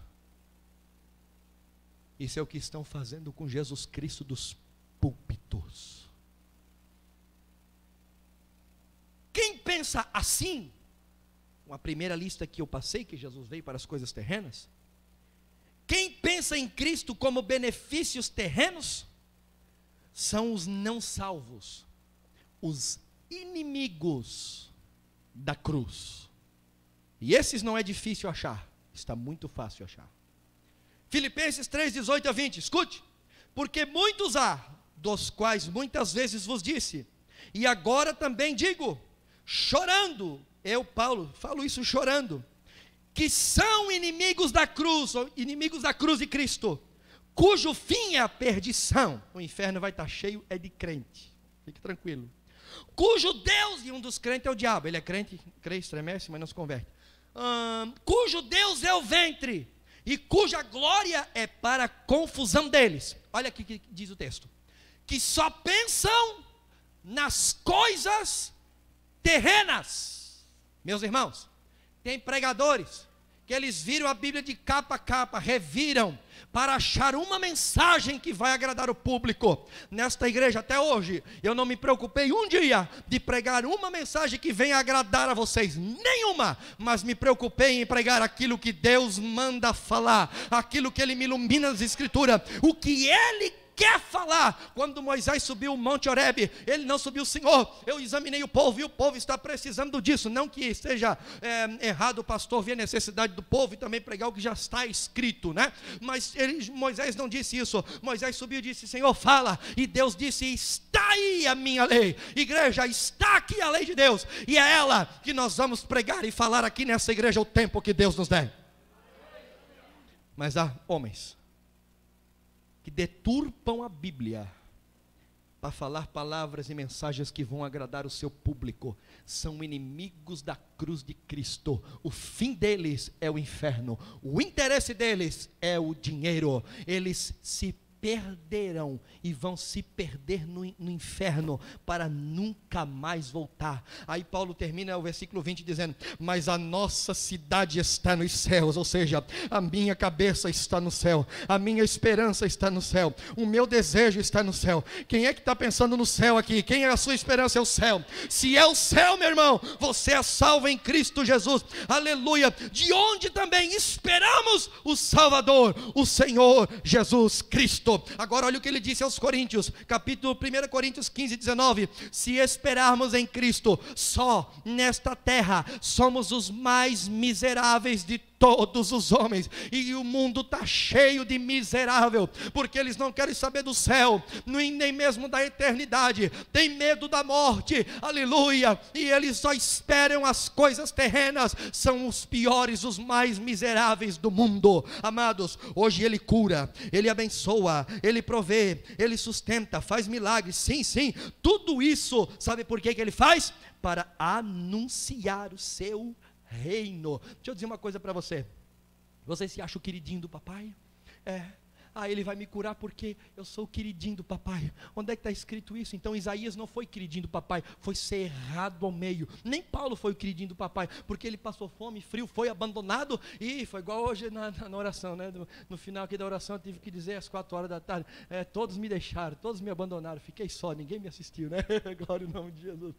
Isso é o que estão fazendo com Jesus Cristo dos púlpitos. Quem pensa assim, uma primeira lista que eu passei, que Jesus veio para as coisas terrenas, quem pensa em Cristo como benefícios terrenos, são os não salvos, os inimigos da cruz. E esses não é difícil achar, está muito fácil achar. Filipenses 3:18-20, escute: porque muitos há, dos quais muitas vezes vos disse, e agora também digo, chorando, eu, Paulo, falo isso chorando, que são inimigos da cruz, ou inimigos da cruz de Cristo, cujo fim é a perdição. O inferno vai estar cheio é de crente, fique tranquilo. Cujo Deus, e um dos crentes é o diabo, ele é crente, crê, estremece, mas não se converte. Cujo Deus é o ventre, e cuja glória é para a confusão deles. Olha aqui que diz o texto, que só pensam nas coisas terrenas. Meus irmãos, tem pregadores que eles viram a Bíblia de capa a capa, reviram para achar uma mensagem que vai agradar o público. Nesta igreja até hoje, eu não me preocupei um dia de pregar uma mensagem que venha agradar a vocês, nenhuma, mas me preocupei em pregar aquilo que Deus manda falar, aquilo que Ele me ilumina nas Escrituras, o que Ele quer falar. Quando Moisés subiu o Monte Horebe, ele não subiu, Senhor, eu examinei o povo, e o povo está precisando disso. Não que esteja errado o pastor ver a necessidade do povo e também pregar o que já está escrito, né? Mas Moisés não disse isso. Moisés subiu e disse, Senhor, fala. E Deus disse, está aí a minha lei. Igreja, está aqui a lei de Deus, e é ela que nós vamos pregar e falar aqui nessa igreja o tempo que Deus nos der. Mas há homens que deturpam a Bíblia para falar palavras e mensagens que vão agradar o seu público. São inimigos da cruz de Cristo. O fim deles é o inferno. O interesse deles é o dinheiro. Eles se perderão e vão se perder no inferno para nunca mais voltar. Aí Paulo termina o versículo 20 dizendo, mas a nossa cidade está nos céus, ou seja, a minha cabeça está no céu, a minha esperança está no céu, o meu desejo está no céu. Quem é que está pensando no céu aqui? Quem é a sua esperança? É o céu. Se é o céu, meu irmão, você é salvo em Cristo Jesus, aleluia, de onde também esperamos o Salvador, o Senhor Jesus Cristo. Agora olha o que ele disse aos Coríntios, capítulo 1 Coríntios 15, 19, se esperarmos em Cristo, só nesta terra somos os mais miseráveis de todos os homens, e o mundo está cheio de miserável, porque eles não querem saber do céu, nem mesmo da eternidade, tem medo da morte, aleluia, e eles só esperam as coisas terrenas, são os piores, os mais miseráveis do mundo. Amados, hoje Ele cura, Ele abençoa, Ele provê, Ele sustenta, faz milagres, sim, tudo isso, sabe por que Ele faz? Para anunciar o seu reino. Deixa eu dizer uma coisa para você. Você se acha o queridinho do papai? Ele vai me curar porque eu sou o queridinho do papai. Onde é que está escrito isso? Então Isaías não foi queridinho do papai, foi cerrado ao meio. Nem Paulo foi o queridinho do papai, porque ele passou fome, frio, foi abandonado, e foi igual hoje na oração, né? No final aqui da oração eu tive que dizer às 4 horas da tarde, todos me deixaram, todos me abandonaram, fiquei só, ninguém me assistiu, né? Glória ao nome de Jesus.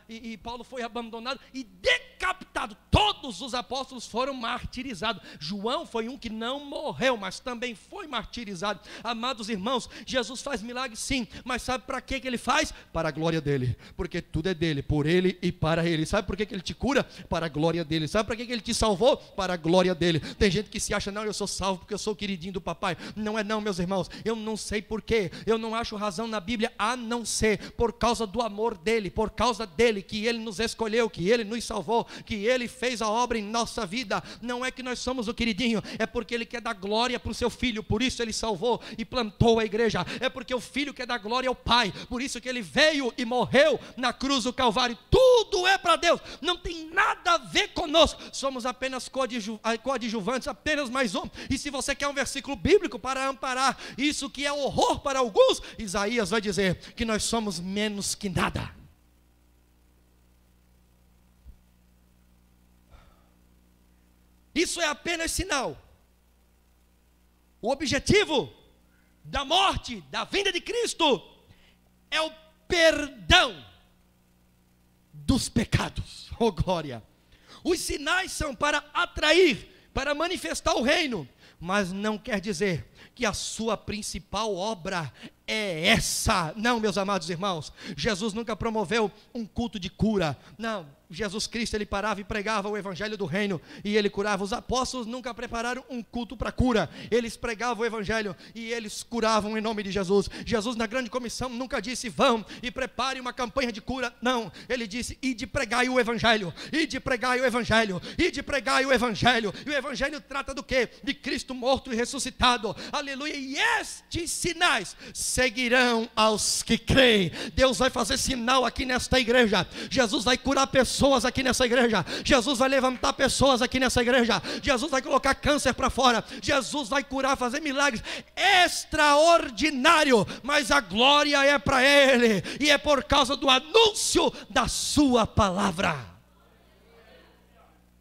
E Paulo foi abandonado e decapitado. Todos os apóstolos foram martirizados. João foi um que não morreu, mas também foi martirizado. Amados irmãos, Jesus faz milagres sim, mas sabe para que Ele faz? Para a glória dEle, porque tudo é dEle, por Ele e para Ele. Sabe por que Ele te cura? Para a glória dEle. Sabe para que Ele te salvou? Para a glória dEle. Tem gente que se acha, não, eu sou salvo porque eu sou o queridinho do papai. Não é não, meus irmãos, eu não sei porquê, eu não acho razão na Bíblia, a não ser por causa do amor dEle, por causa dEle, que Ele nos escolheu, que Ele nos salvou, que Ele fez a obra em nossa vida. Não é que nós somos o queridinho, é porque Ele quer dar glória para o seu Filho, por isso Ele salvou e plantou a igreja. É porque o Filho quer dar glória ao Pai, por isso que Ele veio e morreu na cruz do Calvário. Tudo é para Deus, não tem nada a ver conosco, somos apenas coadjuvantes, apenas mais um. E se você quer um versículo bíblico para amparar isso que é horror para alguns, Isaías vai dizer que nós somos menos que nada. Isso é apenas sinal. O objetivo da morte, da vinda de Cristo, é o perdão dos pecados. Oh glória! Os sinais são para atrair, para manifestar o reino, mas não quer dizer que a sua principal obra é essa. Não, meus amados irmãos, Jesus nunca promoveu um culto de cura. Não, Jesus Cristo, ele parava e pregava o evangelho do reino, e ele curava. Os apóstolos nunca prepararam um culto para cura, eles pregavam o evangelho, e eles curavam em nome de Jesus. Jesus na grande comissão nunca disse, vão e preparem uma campanha de cura, não, ele disse, ide pregai o evangelho, ide pregai o evangelho, ide pregai o evangelho, e o evangelho trata do quê? De Cristo morto e ressuscitado, aleluia, e estes sinais seguirão aos que creem. Deus vai fazer sinal aqui nesta igreja, Jesus vai curar pessoas aqui nessa igreja, Jesus vai levantar pessoas aqui nessa igreja, Jesus vai colocar câncer para fora, Jesus vai curar, fazer milagres extraordinários, mas a glória é para Ele, e é por causa do anúncio da sua palavra.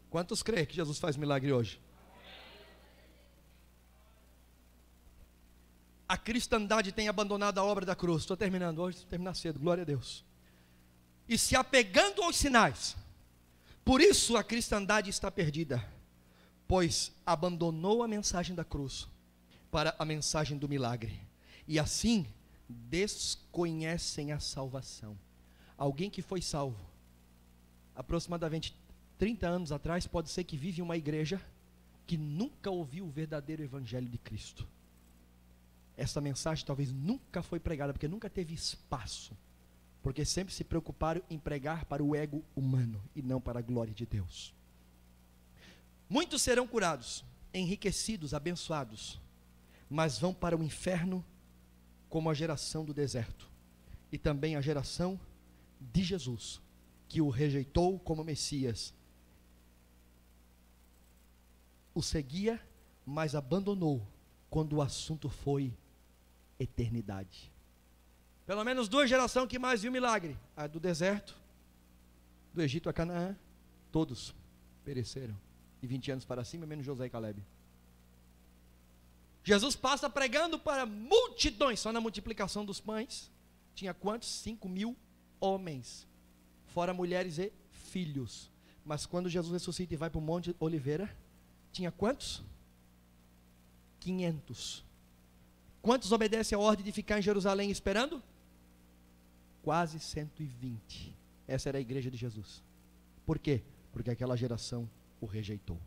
Quantos creem que Jesus faz milagre hoje? A cristandade tem abandonado a obra da cruz. Estou terminando hoje, vou terminar cedo, glória a Deus. E se apegando aos sinais. Por isso a cristandade está perdida, pois abandonou a mensagem da cruz para a mensagem do milagre, e assim desconhecem a salvação. Alguém que foi salvo aproximadamente 30 anos atrás, pode ser que vive em uma igreja que nunca ouviu o verdadeiro evangelho de Cristo. Essa mensagem talvez nunca foi pregada, porque nunca teve espaço, porque sempre se preocuparam em pregar para o ego humano e não para a glória de Deus. Muitos serão curados, enriquecidos, abençoados, mas vão para o inferno como a geração do deserto, e também a geração de Jesus, que o rejeitou como Messias, o seguia, mas abandonou quando o assunto foi eternidade. Pelo menos duas gerações que mais viu milagre, a do deserto, do Egito a Canaã, todos pereceram, de 20 anos para cima, menos José e Caleb. Jesus passa pregando para multidões, só na multiplicação dos pães, tinha quantos? 5.000 homens, fora mulheres e filhos. Mas quando Jesus ressuscita e vai para o Monte Oliveira, tinha quantos? 500. Quantos obedecem a ordem de ficar em Jerusalém esperando? Quase 120. Essa era a igreja de Jesus. Por quê? Porque aquela geração o rejeitou.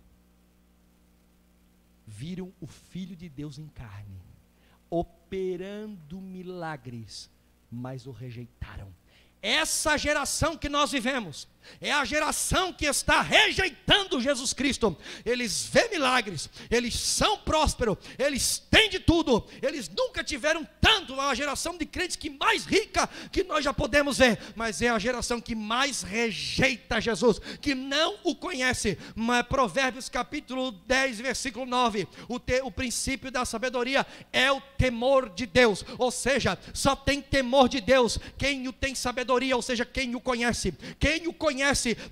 Viram o Filho de Deus em carne, operando milagres, mas o rejeitaram. Essa geração que nós vivemos é a geração que está rejeitando Jesus Cristo. Eles veem milagres, eles são prósperos, eles têm de tudo, eles nunca tiveram tanto. É a geração de crentes que mais rica que nós já podemos ver, mas é a geração que mais rejeita Jesus, que não o conhece. Mas Provérbios capítulo 10 versículo 9, o princípio da sabedoria é o temor de Deus, ou seja, só tem temor de Deus quem o tem sabedoria, ou seja, quem o conhece. Quem o conhece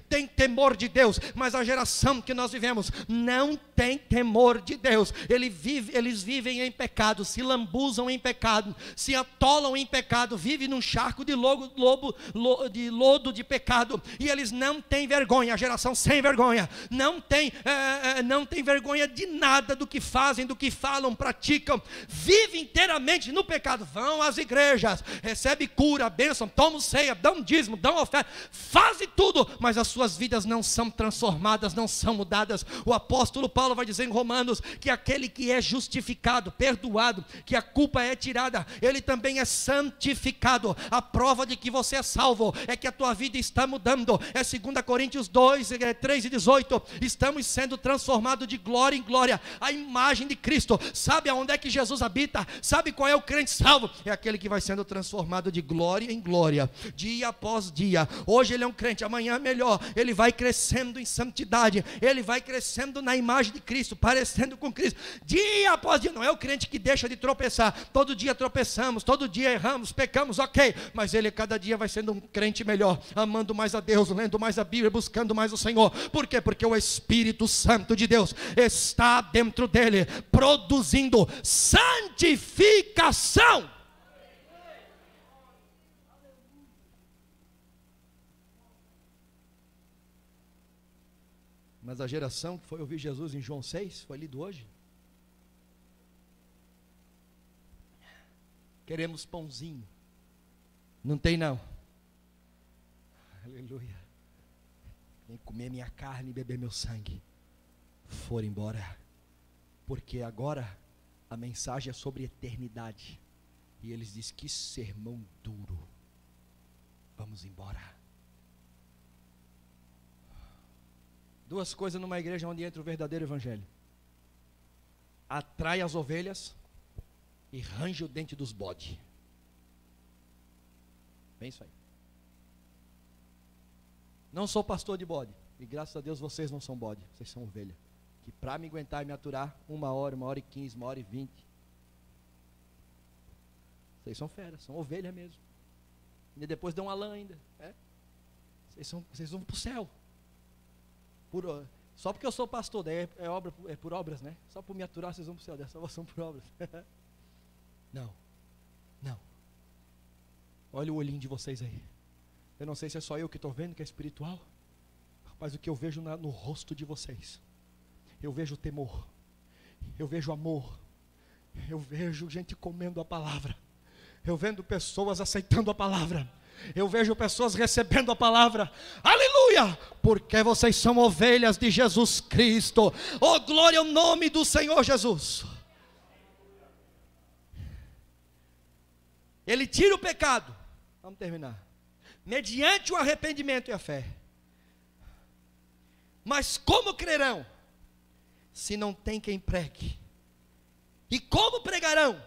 tem temor de Deus, mas a geração que nós vivemos não tem temor de Deus. Eles vivem em pecado, se lambuzam em pecado, se atolam em pecado, vivem num charco de lodo de pecado, e eles não têm vergonha. A geração sem vergonha não tem vergonha de nada, do que fazem, do que falam, praticam, vivem inteiramente no pecado. Vão às igrejas, recebem cura, bênção, tomam ceia, dão dízimo, dão oferta, fazem tudo, mas as suas vidas não são transformadas, não são mudadas. O apóstolo Paulo vai dizer em Romanos que aquele que é justificado, perdoado, que a culpa é tirada, ele também é santificado. A prova de que você é salvo é que a tua vida está mudando. É 2 Coríntios 2, 3 e 18. Estamos sendo transformados de glória em glória, a imagem de Cristo. Sabe aonde é que Jesus habita? Sabe qual é o crente salvo? É aquele que vai sendo transformado de glória em glória, dia após dia. Hoje ele é um crente, amanhã é melhor. Ele vai crescendo em santidade, ele vai crescendo na imagem de Cristo, parecendo com Cristo, dia após dia. Não é o crente que deixa de tropeçar. Todo dia tropeçamos, todo dia erramos, pecamos, ok, mas ele cada dia vai sendo um crente melhor, amando mais a Deus, lendo mais a Bíblia, buscando mais o Senhor. Por quê? Porque o Espírito Santo de Deus está dentro dele, produzindo santificação. Mas a geração que foi ouvir Jesus em João 6, foi lido hoje. Queremos pãozinho. Não tem não. Aleluia. vem comer minha carne e beber meu sangue, foram embora. Porque agora a mensagem é sobre eternidade. E eles dizem: que sermão duro, vamos embora. Duas coisas numa igreja onde entra o verdadeiro evangelho: atrai as ovelhas e range o dente dos bodes. Bem isso aí. Não sou pastor de bode, e graças a Deus vocês não são bode, vocês são ovelha. Que para me aguentar e me aturar 1h, 1h15, 1h20, vocês são feras, são ovelha mesmo. E depois dão uma lã ainda. Vocês vão para o céu. Só porque eu sou pastor, daí é por obras, né? Só por me aturar vocês vão para o céu, daí é salvação por obras. Não. Olha o olhinho de vocês aí. Eu não sei se é só eu que estou vendo que é espiritual, mas o que eu vejo no rosto de vocês, eu vejo temor, eu vejo amor, eu vejo gente comendo a palavra, eu vendo pessoas aceitando a palavra, eu vejo pessoas recebendo a palavra. Aleluia! Porque vocês são ovelhas de Jesus Cristo. Oh, glória ao nome do Senhor Jesus. Ele tira o pecado. Vamos terminar. Mediante o arrependimento e a fé. Mas como crerão, se não tem quem pregue? E como pregarão,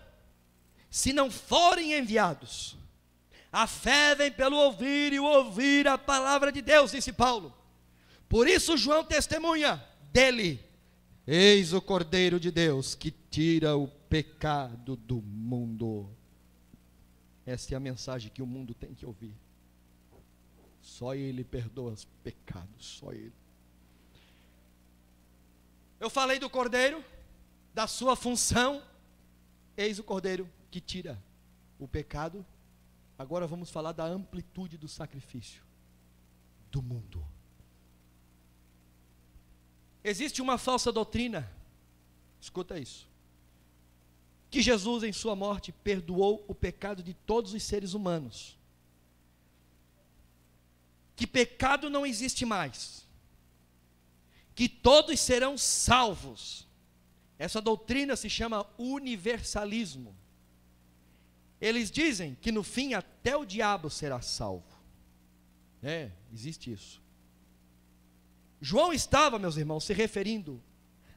se não forem enviados? A fé vem pelo ouvir, e o ouvir a palavra de Deus, disse Paulo. Por isso João testemunha dele: eis o Cordeiro de Deus, que tira o pecado do mundo. Essa é a mensagem que o mundo tem que ouvir. Só Ele perdoa os pecados, só Ele. Eu falei do Cordeiro, da sua função. Eis o Cordeiro que tira o pecado. Agora vamos falar da amplitude do sacrifício do mundo. Existe uma falsa doutrina, escuta isso, que Jesus em sua morte perdoou o pecado de todos os seres humanos. Que pecado não existe mais. Que todos serão salvos. Essa doutrina se chama universalismo. Eles dizem que no fim até o diabo será salvo. Existe isso. João estava, meus irmãos, se referindo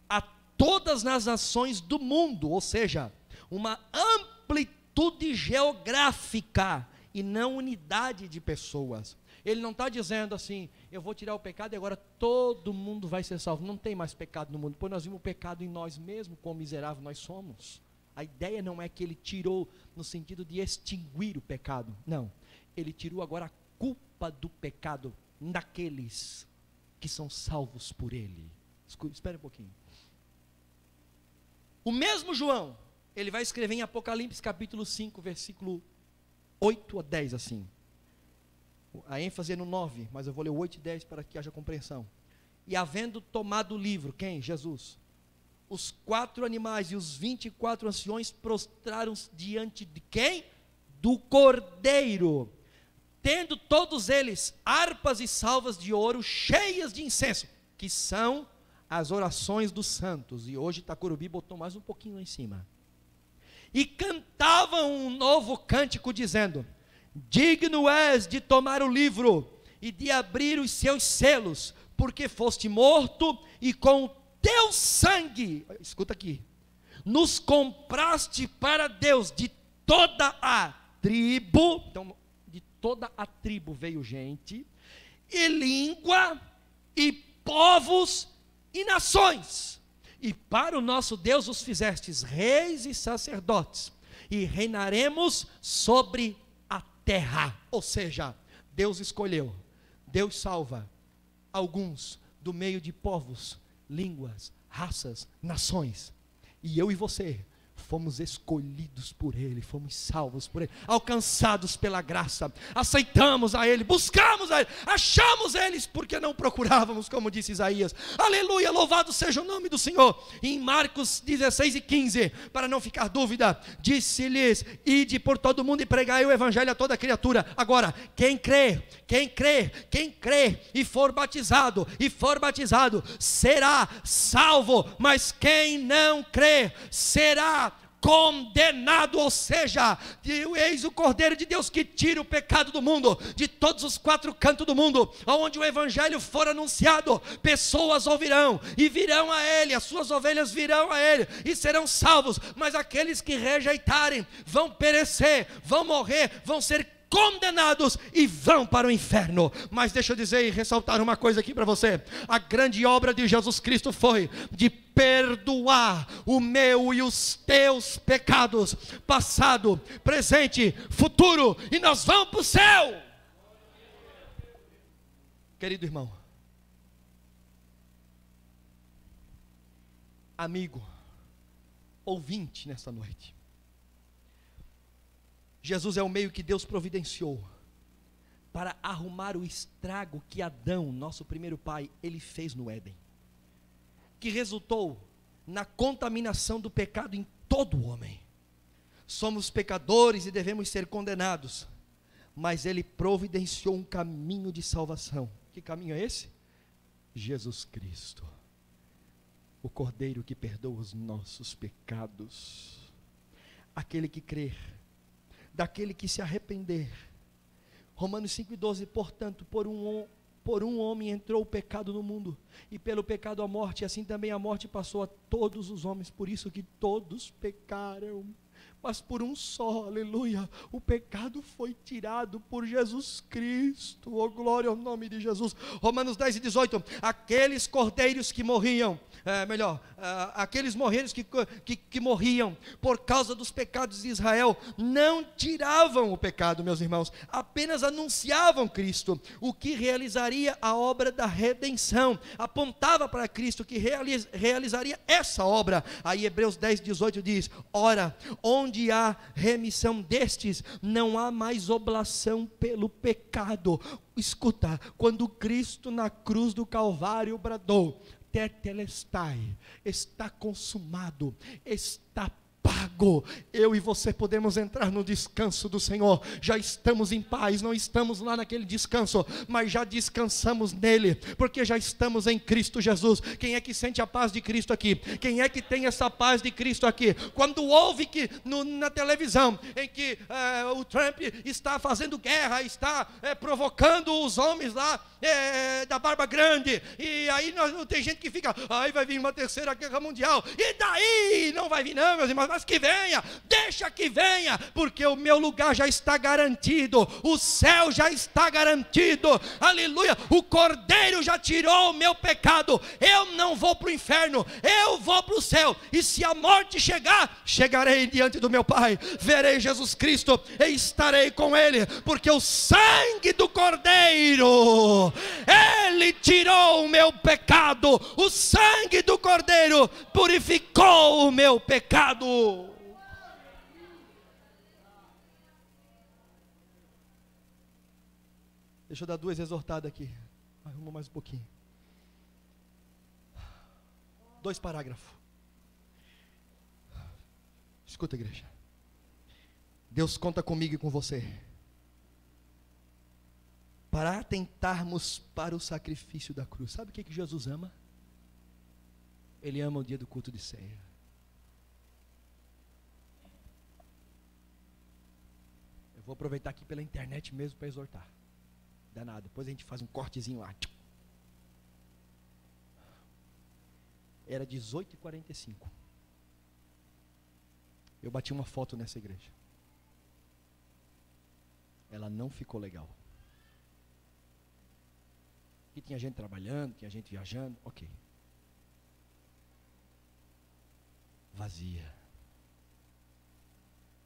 a todas as nações do mundo, ou seja, uma amplitude geográfica e não unidade de pessoas. Ele não está dizendo assim: eu vou tirar o pecado e agora todo mundo vai ser salvo. Não tem mais pecado no mundo, pois nós vimos o pecado em nós mesmos, quão miserável nós somos. A ideia não é que ele tirou no sentido de extinguir o pecado. Não, ele tirou agora a culpa do pecado naqueles que são salvos por ele. Espera um pouquinho. O mesmo João, ele vai escrever em Apocalipse capítulo 5, versículo 8 a 10 assim. A ênfase é no 9, mas eu vou ler o 8 e 10 para que haja compreensão. E havendo tomado o livro, quem? Jesus. Os 4 animais e os 24 anciões prostraram-se diante de quem? Do Cordeiro, tendo todos eles harpas e salvas de ouro cheias de incenso, que são as orações dos santos. E hoje Itacurubi botou mais um pouquinho lá em cima. E cantavam um novo cântico dizendo: digno és de tomar o livro e de abrir os seus selos, porque foste morto e com o teu sangue, escuta aqui, nos compraste para Deus de toda a tribo. Então, de toda a tribo veio gente, e língua, e povos, e nações. E para o nosso Deus os fizestes reis e sacerdotes, e reinaremos sobre a terra. Ou seja, Deus escolheu, Deus salva alguns do meio de povos, línguas, raças, nações. E eu e você fomos escolhidos por Ele, fomos salvos por Ele, alcançados pela graça, aceitamos a Ele, buscamos a Ele, achamos eles porque não procurávamos, como disse Isaías. Aleluia, louvado seja o nome do Senhor. E em Marcos 16 e 15, para não ficar dúvida, disse-lhes: ide por todo o mundo e pregai o evangelho a toda criatura. Agora, quem crê e for batizado será salvo, mas quem não crê será condenado. Ou seja, eis o Cordeiro de Deus que tira o pecado do mundo. De todos os quatro cantos do mundo, onde o evangelho for anunciado, pessoas ouvirão e virão a Ele, as suas ovelhas virão a Ele e serão salvos. Mas aqueles que rejeitarem vão perecer, vão morrer, vão ser condenados e vão para o inferno. Mas deixa eu dizer e ressaltar uma coisa aqui para você: a grande obra de Jesus Cristo foi de perdoar o meu e os teus pecados, passado, presente, futuro, e nós vamos para o céu. Querido irmão, amigo, ouvinte nesta noite, Jesus é o meio que Deus providenciou para arrumar o estrago que Adão, nosso primeiro pai, ele fez no Éden, que resultou na contaminação do pecado em todo o homem. Somos pecadores e devemos ser condenados, mas Ele providenciou um caminho de salvação. Que caminho é esse? Jesus Cristo, o Cordeiro que perdoa os nossos pecados. Aquele que crer, daquele que se arrepender. Romanos 5,12, portanto, por um homem entrou o pecado no mundo, e pelo pecado a morte, e assim também a morte passou a todos os homens, por isso que todos pecaram. Mas por um só, aleluia, o pecado foi tirado por Jesus Cristo. Oh, glória ao nome de Jesus. Romanos 10 e 18, aqueles cordeiros que morriam, aqueles morreiros que morriam por causa dos pecados de Israel, não tiravam o pecado, meus irmãos, apenas anunciavam Cristo, o que realizaria a obra da redenção, apontava para Cristo que realizaria essa obra. Aí Hebreus 10, 18 diz: ora, onde há remissão destes, não há mais oblação pelo pecado. Escuta, quando Cristo na cruz do Calvário bradou: tetelestai, está consumado, está pago, eu e você podemos entrar no descanso do Senhor. Já estamos em paz, não estamos lá naquele descanso, mas já descansamos nele, porque já estamos em Cristo Jesus. Quem é que sente a paz de Cristo aqui? Quem é que tem essa paz de Cristo aqui? Quando ouve que na televisão, em que o Trump está fazendo guerra, está provocando os homens lá da barba grande, e aí tem gente que fica: ai, vai vir uma terceira guerra mundial, e daí? Não vai vir não, meus irmãos, mas que venha, deixa que venha, porque o meu lugar já está garantido, o céu já está garantido, aleluia, o Cordeiro já tirou o meu pecado, eu não vou para o inferno, eu vou para o céu, e se a morte chegar, chegarei diante do meu Pai, verei Jesus Cristo e estarei com Ele, porque o sangue do Cordeiro, Ele tirou o meu pecado, o sangue do Cordeiro purificou o meu pecado. Deixa eu dar duas exortadas aqui, arruma mais um pouquinho. 2 parágrafos. Escuta, igreja, Deus conta comigo e com você para atentarmos para o sacrifício da cruz. Sabe o que Jesus ama? Ele ama o dia do culto de ceia. Eu vou aproveitar aqui pela internet mesmo para exortar. Danado, depois a gente faz um cortezinho lá. Era 18h45. Eu bati uma foto nessa igreja. Ela não ficou legal. E tinha gente trabalhando, tinha gente viajando, ok. Vazia.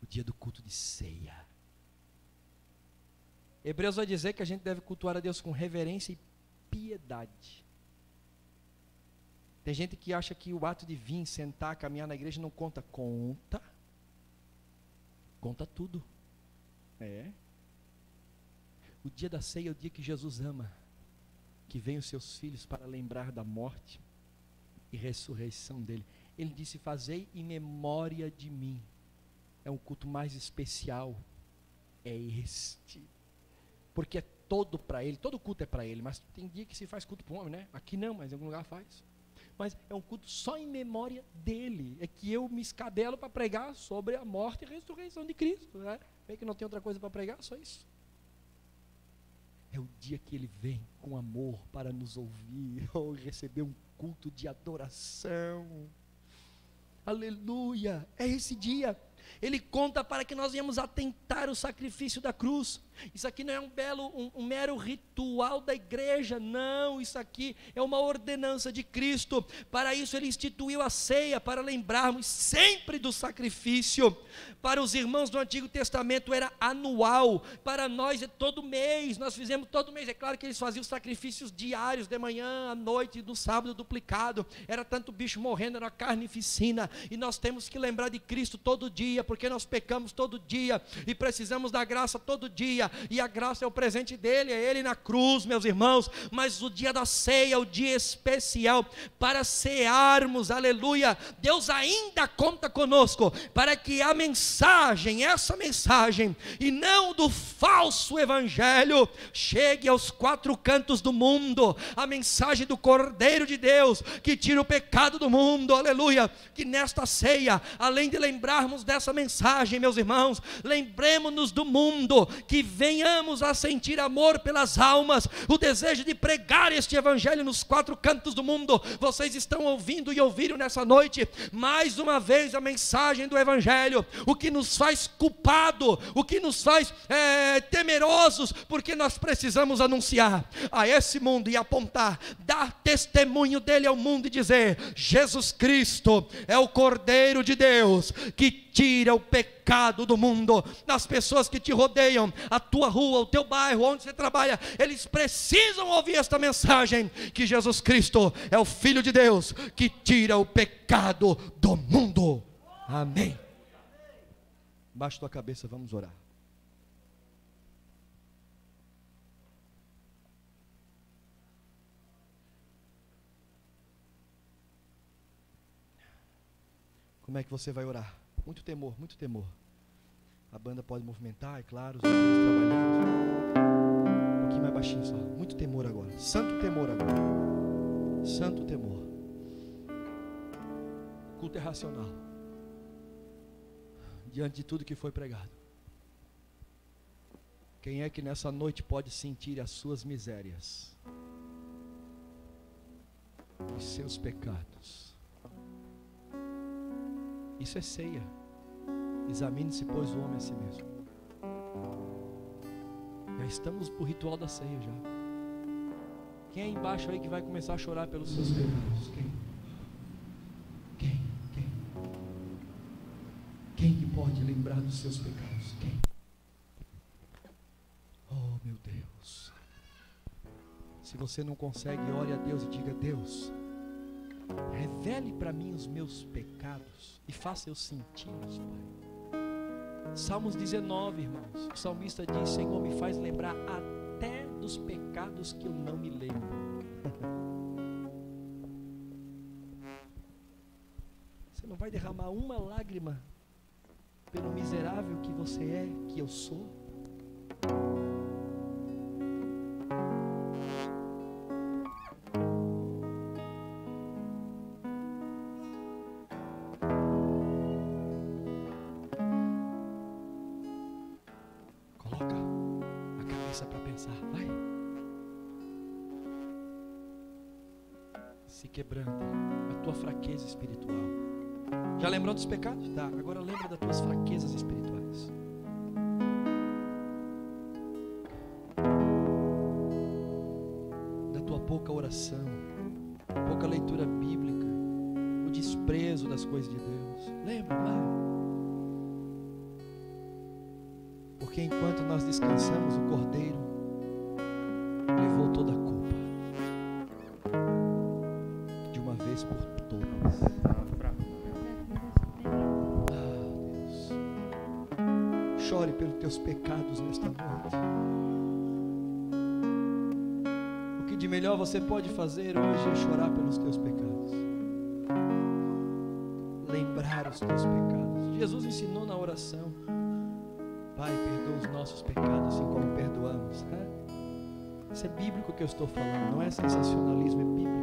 O dia do culto de ceia. Hebreus vai dizer que a gente deve cultuar a Deus com reverência e piedade. Tem gente que acha que o ato de vir, sentar, caminhar na igreja não conta. Conta. Conta tudo. O dia da ceia é o dia que Jesus ama, que vem os seus filhos para lembrar da morte e ressurreição dele. Ele disse: fazei em memória de mim. É um culto mais especial, é este, porque é todo para ele. Todo culto é para ele, mas tem dia que se faz culto para o homem, né? Aqui não, mas em algum lugar faz. Mas é um culto só em memória dele. É que eu me escabelo para pregar sobre a morte e ressurreição de Cristo, né? Vê que não tem outra coisa para pregar, só isso. É o dia que ele vem com amor para nos ouvir, ou receber um culto de adoração. Aleluia, é esse dia. Ele conta para que nós venhamos atentar o sacrifício da cruz. Isso aqui não é um mero ritual da igreja, não, isso aqui é uma ordenança de Cristo. Para isso ele instituiu a ceia, para lembrarmos sempre do sacrifício. Para os irmãos do Antigo Testamento era anual, para nós é todo mês, nós fizemos todo mês. É claro que eles faziam sacrifícios diários, de manhã, à noite, no sábado duplicado, era tanto bicho morrendo, era carnificina, e nós temos que lembrar de Cristo todo dia, porque nós pecamos todo dia, e precisamos da graça todo dia, e a graça é o presente dele, é ele na cruz, meus irmãos. Mas o dia da ceia é o dia especial para cearmos, aleluia. Deus ainda conta conosco para que a mensagem, essa mensagem, e não do falso evangelho, chegue aos quatro cantos do mundo, a mensagem do Cordeiro de Deus, que tira o pecado do mundo, aleluia. Que nesta ceia, além de lembrarmos dessa mensagem, meus irmãos, lembremos-nos do mundo, que venhamos a sentir amor pelas almas, o desejo de pregar este evangelho nos quatro cantos do mundo. Vocês estão ouvindo e ouviram nessa noite, mais uma vez, a mensagem do evangelho, o que nos faz culpado, o que nos faz temerosos, porque nós precisamos anunciar a esse mundo e apontar, dar testemunho dele ao mundo e dizer: Jesus Cristo é o Cordeiro de Deus, que tira o pecado do mundo. Nas pessoas que te rodeiam, a tua rua, o teu bairro, onde você trabalha, eles precisam ouvir esta mensagem, que Jesus Cristo é o Filho de Deus, que tira o pecado do mundo. Amém. Baixa tua cabeça, vamos orar. Como é que você vai orar? Muito temor, muito temor. A banda pode movimentar, é claro, os obreiros trabalhando. Um pouquinho mais baixinho só. Muito temor agora. Santo temor agora. Santo temor. Culto é racional. Diante de tudo que foi pregado. Quem é que nessa noite pode sentir as suas misérias? Os seus pecados? Isso é ceia. Examine-se, pois, o homem a si mesmo. Já estamos pro ritual da ceia já. Quem é embaixo aí que vai começar a chorar pelos seus pecados? Quem que pode lembrar dos seus pecados? Quem? Oh, meu Deus. Se você não consegue, ore a Deus e diga: Deus, revele para mim os meus pecados e faça eu senti-los, Pai. Salmos 19, irmãos, o salmista diz: Senhor, me faz lembrar até dos pecados que eu não me lembro. Você não vai derramar uma lágrima pelo miserável que você é, que eu sou? Para pensar, vai. Se quebranta a tua fraqueza espiritual. Já lembrou dos pecados? Tá, agora lembra das tuas fraquezas espirituais. Da tua pouca oração, pouca leitura bíblica, o desprezo das coisas de Deus. Lembra, vai. Porque enquanto nós descansamos, o Cordeiro levou toda a culpa de uma vez por chore pelos teus pecados nesta noite. O que de melhor você pode fazer hoje é chorar pelos teus pecados, lembrar os teus pecados. Jesus ensinou na oração: Pai, perdoa os nossos pecados assim como perdoamos. Isso é bíblico que eu estou falando, não é sensacionalismo, é bíblico.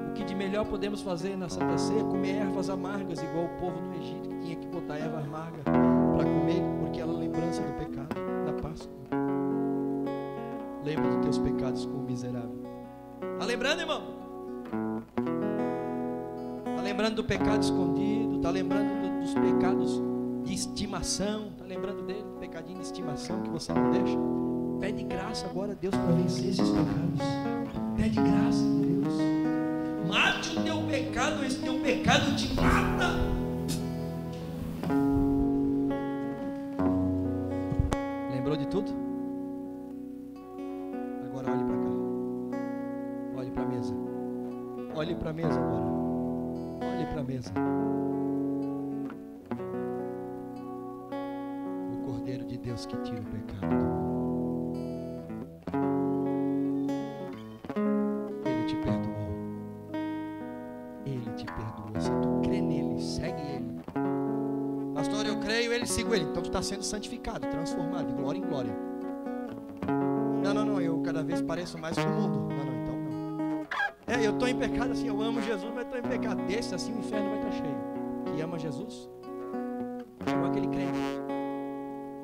O que de melhor podemos fazer na Santa Ceia é comer ervas amargas, igual o povo no Egito, que tinha que botar erva amarga para comer, porque era lembrança do pecado, da Páscoa. Lembra dos teus pecados com o miserável. Está lembrando, irmão? Está lembrando do pecado escondido? Está lembrando dos pecados de estimação? Está lembrando dele? Pecadinho de estimação que você não deixa? Pede graça agora a Deus para vencer esses pecados. Pede graça a Deus. Mate o teu pecado, esse teu pecado te mata. Lembrou de tudo? Agora olhe para cá. Olhe para a mesa. Olhe para a mesa agora. Olhe para a mesa. O Cordeiro de Deus que tira o pecado do mundo. Ele te perdoou. Ele te perdoou. Se tu crê nele, segue ele. Pastor, eu creio, ele, sigo ele. Então tu está sendo santificado, transformado de glória em glória. Não, eu cada vez pareço mais com o mundo. Não, então não. Eu estou em pecado assim, eu amo Jesus, mas estou em pecado. Desse assim o inferno vai estar cheio. Que ama Jesus, chama aquele crente.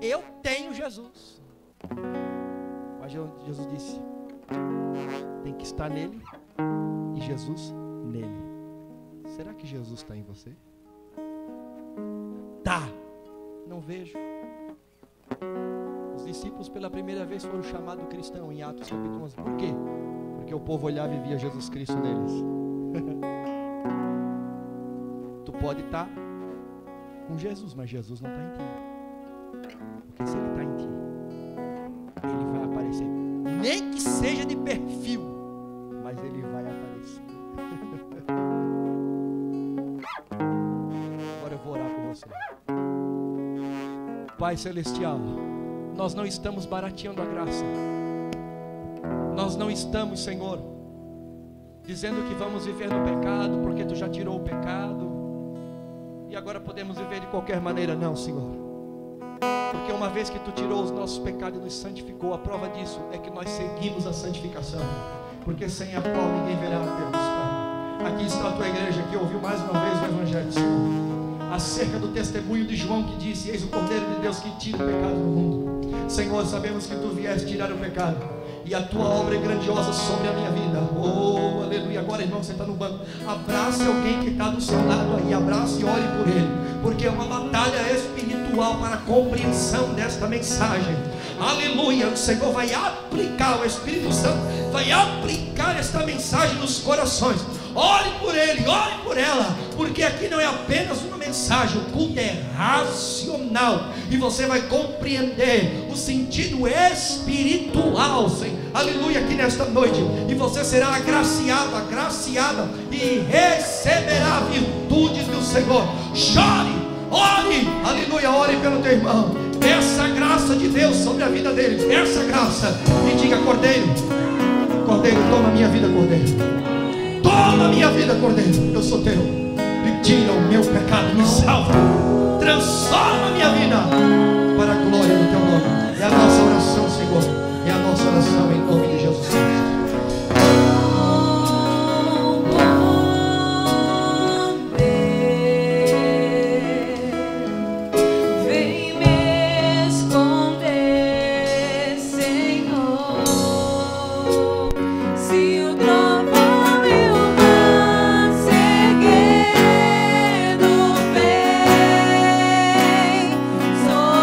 Eu tenho Jesus. Mas Jesus disse: tem que estar nele e Jesus nele. Será que Jesus está em você? Tá. Não vejo. Os discípulos pela primeira vez foram chamados cristãos em Atos capítulo 11. Por quê? Porque o povo olhava e via Jesus Cristo neles. Tu pode estar com Jesus, mas Jesus não está em ti. Porque se ele está em ti, ele vai aparecer. Nem que seja de perfil, mas ele vai aparecer. Agora eu vou orar por você. Pai Celestial, nós não estamos barateando a graça. Nós não estamos, Senhor, dizendo que vamos viver no pecado porque tu já tirou o pecado e agora podemos viver de qualquer maneira. Não, Senhor, porque uma vez que tu tirou os nossos pecados e nos santificou, a prova disso é que nós seguimos a santificação, porque sem a qual ninguém verá a Deus, Pai. Aqui está a tua igreja que ouviu mais uma vez o Evangelho, Senhor, acerca do testemunho de João que disse: eis o Cordeiro de Deus que tira o pecado do mundo. Senhor, sabemos que tu vieste tirar o pecado e a tua obra é grandiosa sobre a minha vida. Oh, aleluia. Agora, irmão, você está no banco, abrace alguém que está do seu lado aí, abrace e ore por ele, porque é uma batalha espiritual para a compreensão desta mensagem. Aleluia. O Senhor vai aplicar, o Espírito Santo vai aplicar esta mensagem nos corações. Ore por ele, ore por ela, porque aqui não é apenas uma mensagem, o culto é racional e você vai compreender o sentido espiritual, Senhor. Aleluia, aqui nesta noite, e você será agraciado, agraciada e receberá virtudes do Senhor. Chore, ore, aleluia, ore pelo teu irmão, peça a graça de Deus sobre a vida dele, peça a graça e diga: Cordeiro, Cordeiro, toma minha vida, Cordeiro. Toma minha vida, Cordeiro, eu sou teu. Me tira o meu pecado, me salva, transforma minha vida para a glória do teu nome. É a nossa oração, Senhor, é a nossa oração em nome de Jesus Cristo.
So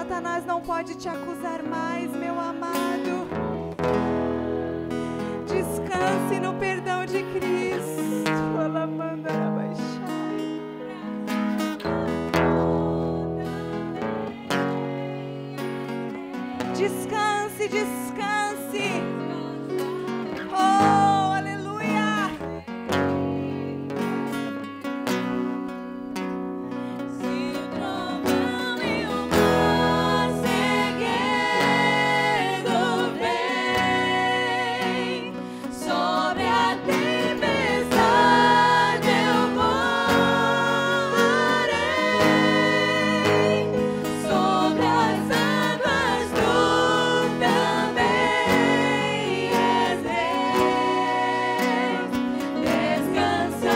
Satanás não pode te acusar mais, meu amado. Descanse no perdão de Cristo. Descanse, descanse. Oh, aleluia. Se o trovão e o mar seguindo vem sobre a tempestade, eu voarei sobre as águas do também és Deus. Descansarei,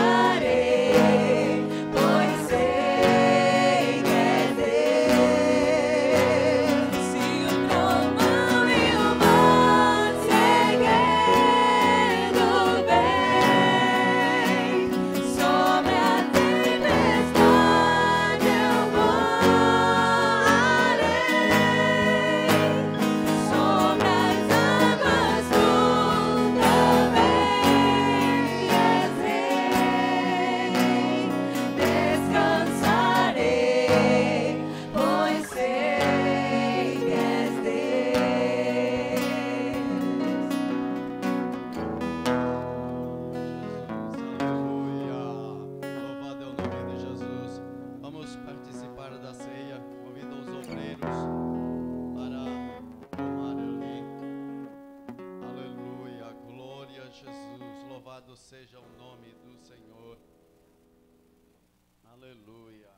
pois sei que és Deus. Se o trovão e o mar seguindo vem sobre a tempestade, eu voarei sobre as águas do também és Rei. Descansarei, pois sei que és Deus.
Aleluia! Louvado é o nome de Jesus. Vamos participar da ceia. Convido os obreiros para tomar ali. Aleluia! Glória a Jesus. Louvado seja o nome do Senhor. Aleluia!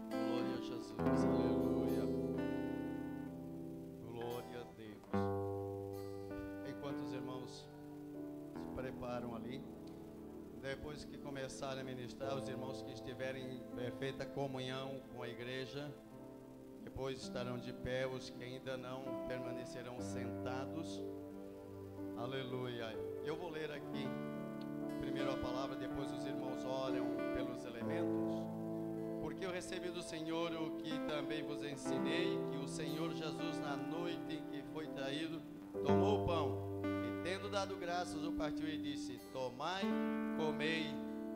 Glória a Jesus, aleluia. Glória a Deus. Enquanto os irmãos se preparam ali, depois que começarem a ministrar, os irmãos que estiverem em perfeita comunhão com a igreja, depois estarão de pé, os que ainda não permanecerão sentados. Aleluia. Eu vou ler aqui primeiro a palavra, depois os irmãos oram pelos elementos. Porque eu recebi do Senhor o que também vos ensinei, que o Senhor Jesus, na noite em que foi traído, tomou o pão e, tendo dado graças, o partiu e disse: tomai, comei,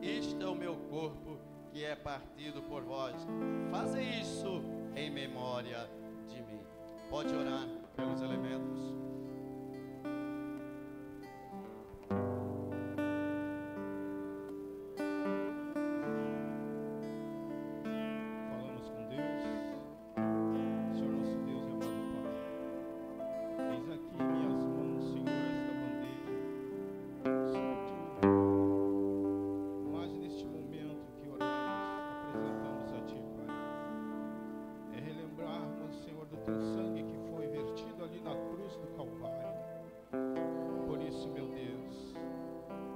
isto é o meu corpo, que é partido por vós. Fazei isso em memória de mim. Pode orar pelos elementos.
Falamos com Deus. Senhor nosso Deus e amado Pai, eis aqui em minhas mãos, Senhor, esta bandeja, Senhor, mas neste momento que oramos, apresentamos a Ti, Pai, é relembrarmos, Senhor, do Teu sangue que foi vertido ali na cruz do Calvário. Por isso, meu Deus,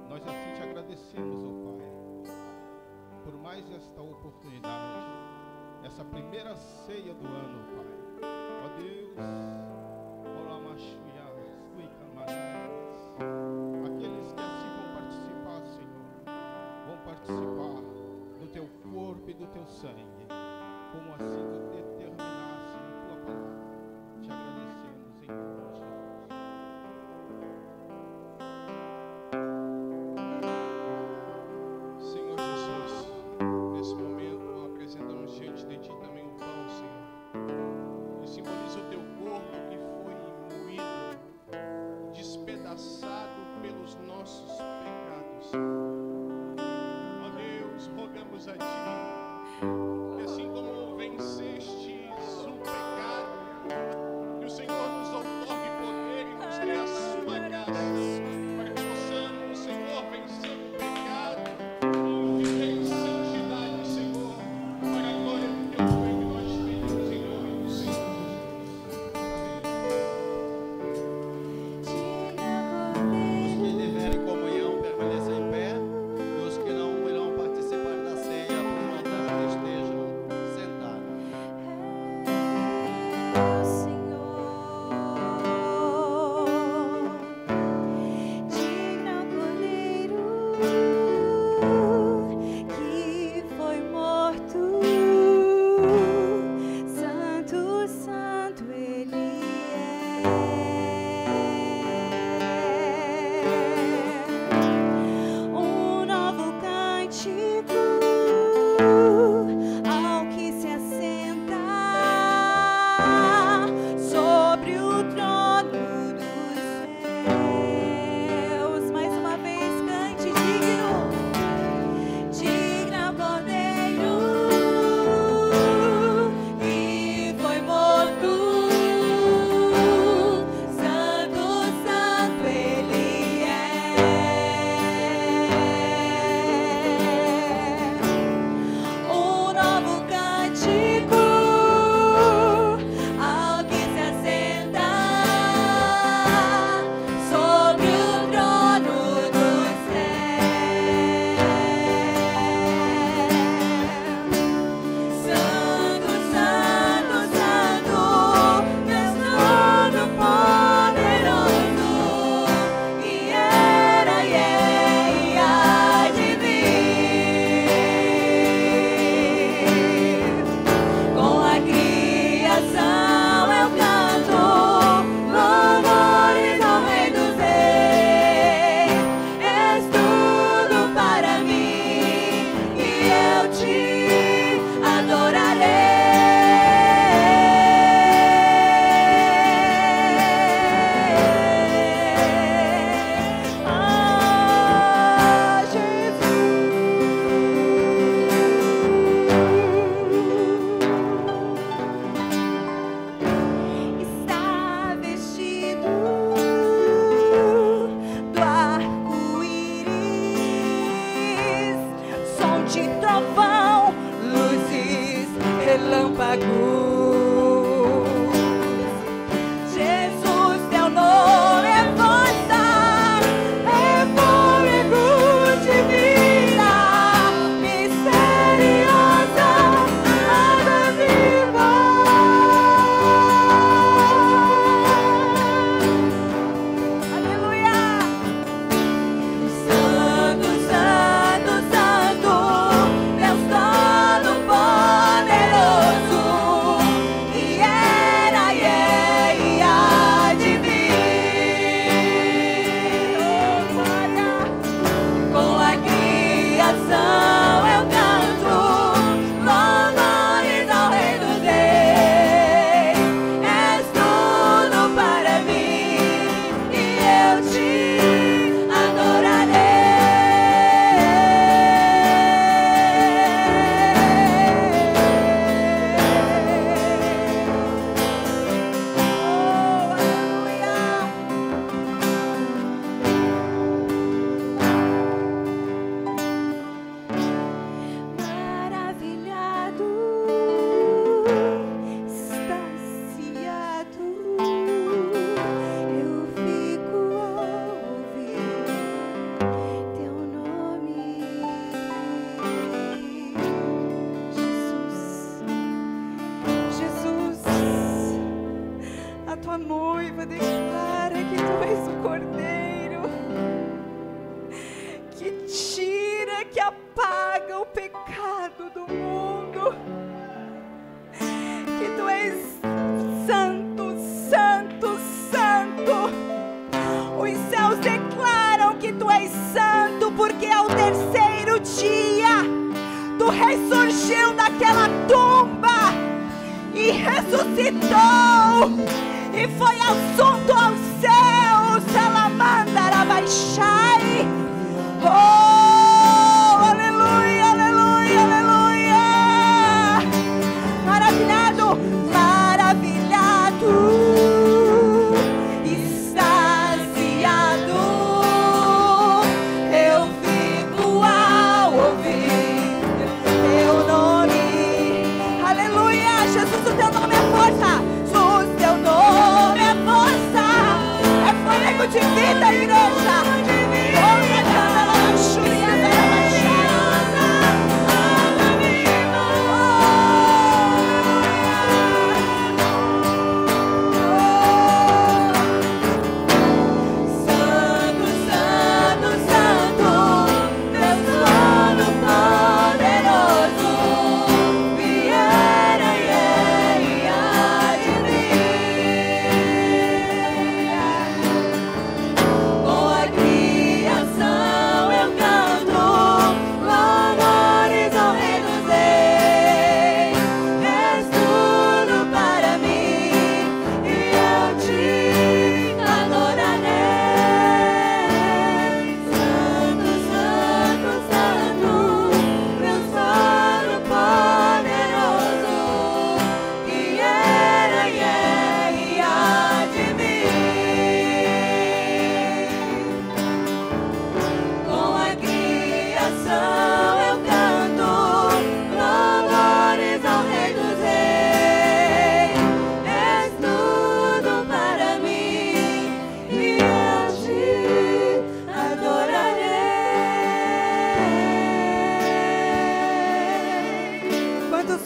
nós assim Te agradecemos, ó Pai, por mais esta oportunidade, essa primeira ceia do ano, Pai. Ó Deus, olá, machuias, aqueles que assim vão participar, Senhor, vão participar do Teu corpo e do Teu sangue, como assim tu determinasse em Tua palavra. Te agradecemos em nome de Jesus. Senhor Jesus, nesse momento apresentamos diante de Ti também o pão, Senhor.
a noiva declara que tu és o Cordeiro que tira, que apaga o pecado do mundo, que tu és santo, santo, santo. Os céus declaram que tu és santo, porque ao terceiro dia tu ressurgiu daquela tumba e ressuscitou e foi assunto aos céus. Salamandarabaixai. Oh, aleluia, aleluia, aleluia. Maravilhado, maravilhado, extasiado eu fico ao ouvir teu nome. Aleluia, Jesus, o teu nome é força. Jesus, teu nome é força. É fôlego de vida, igreja.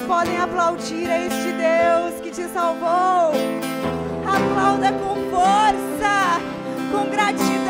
Podem aplaudir a este Deus que te salvou. Aplauda com força, com gratidão.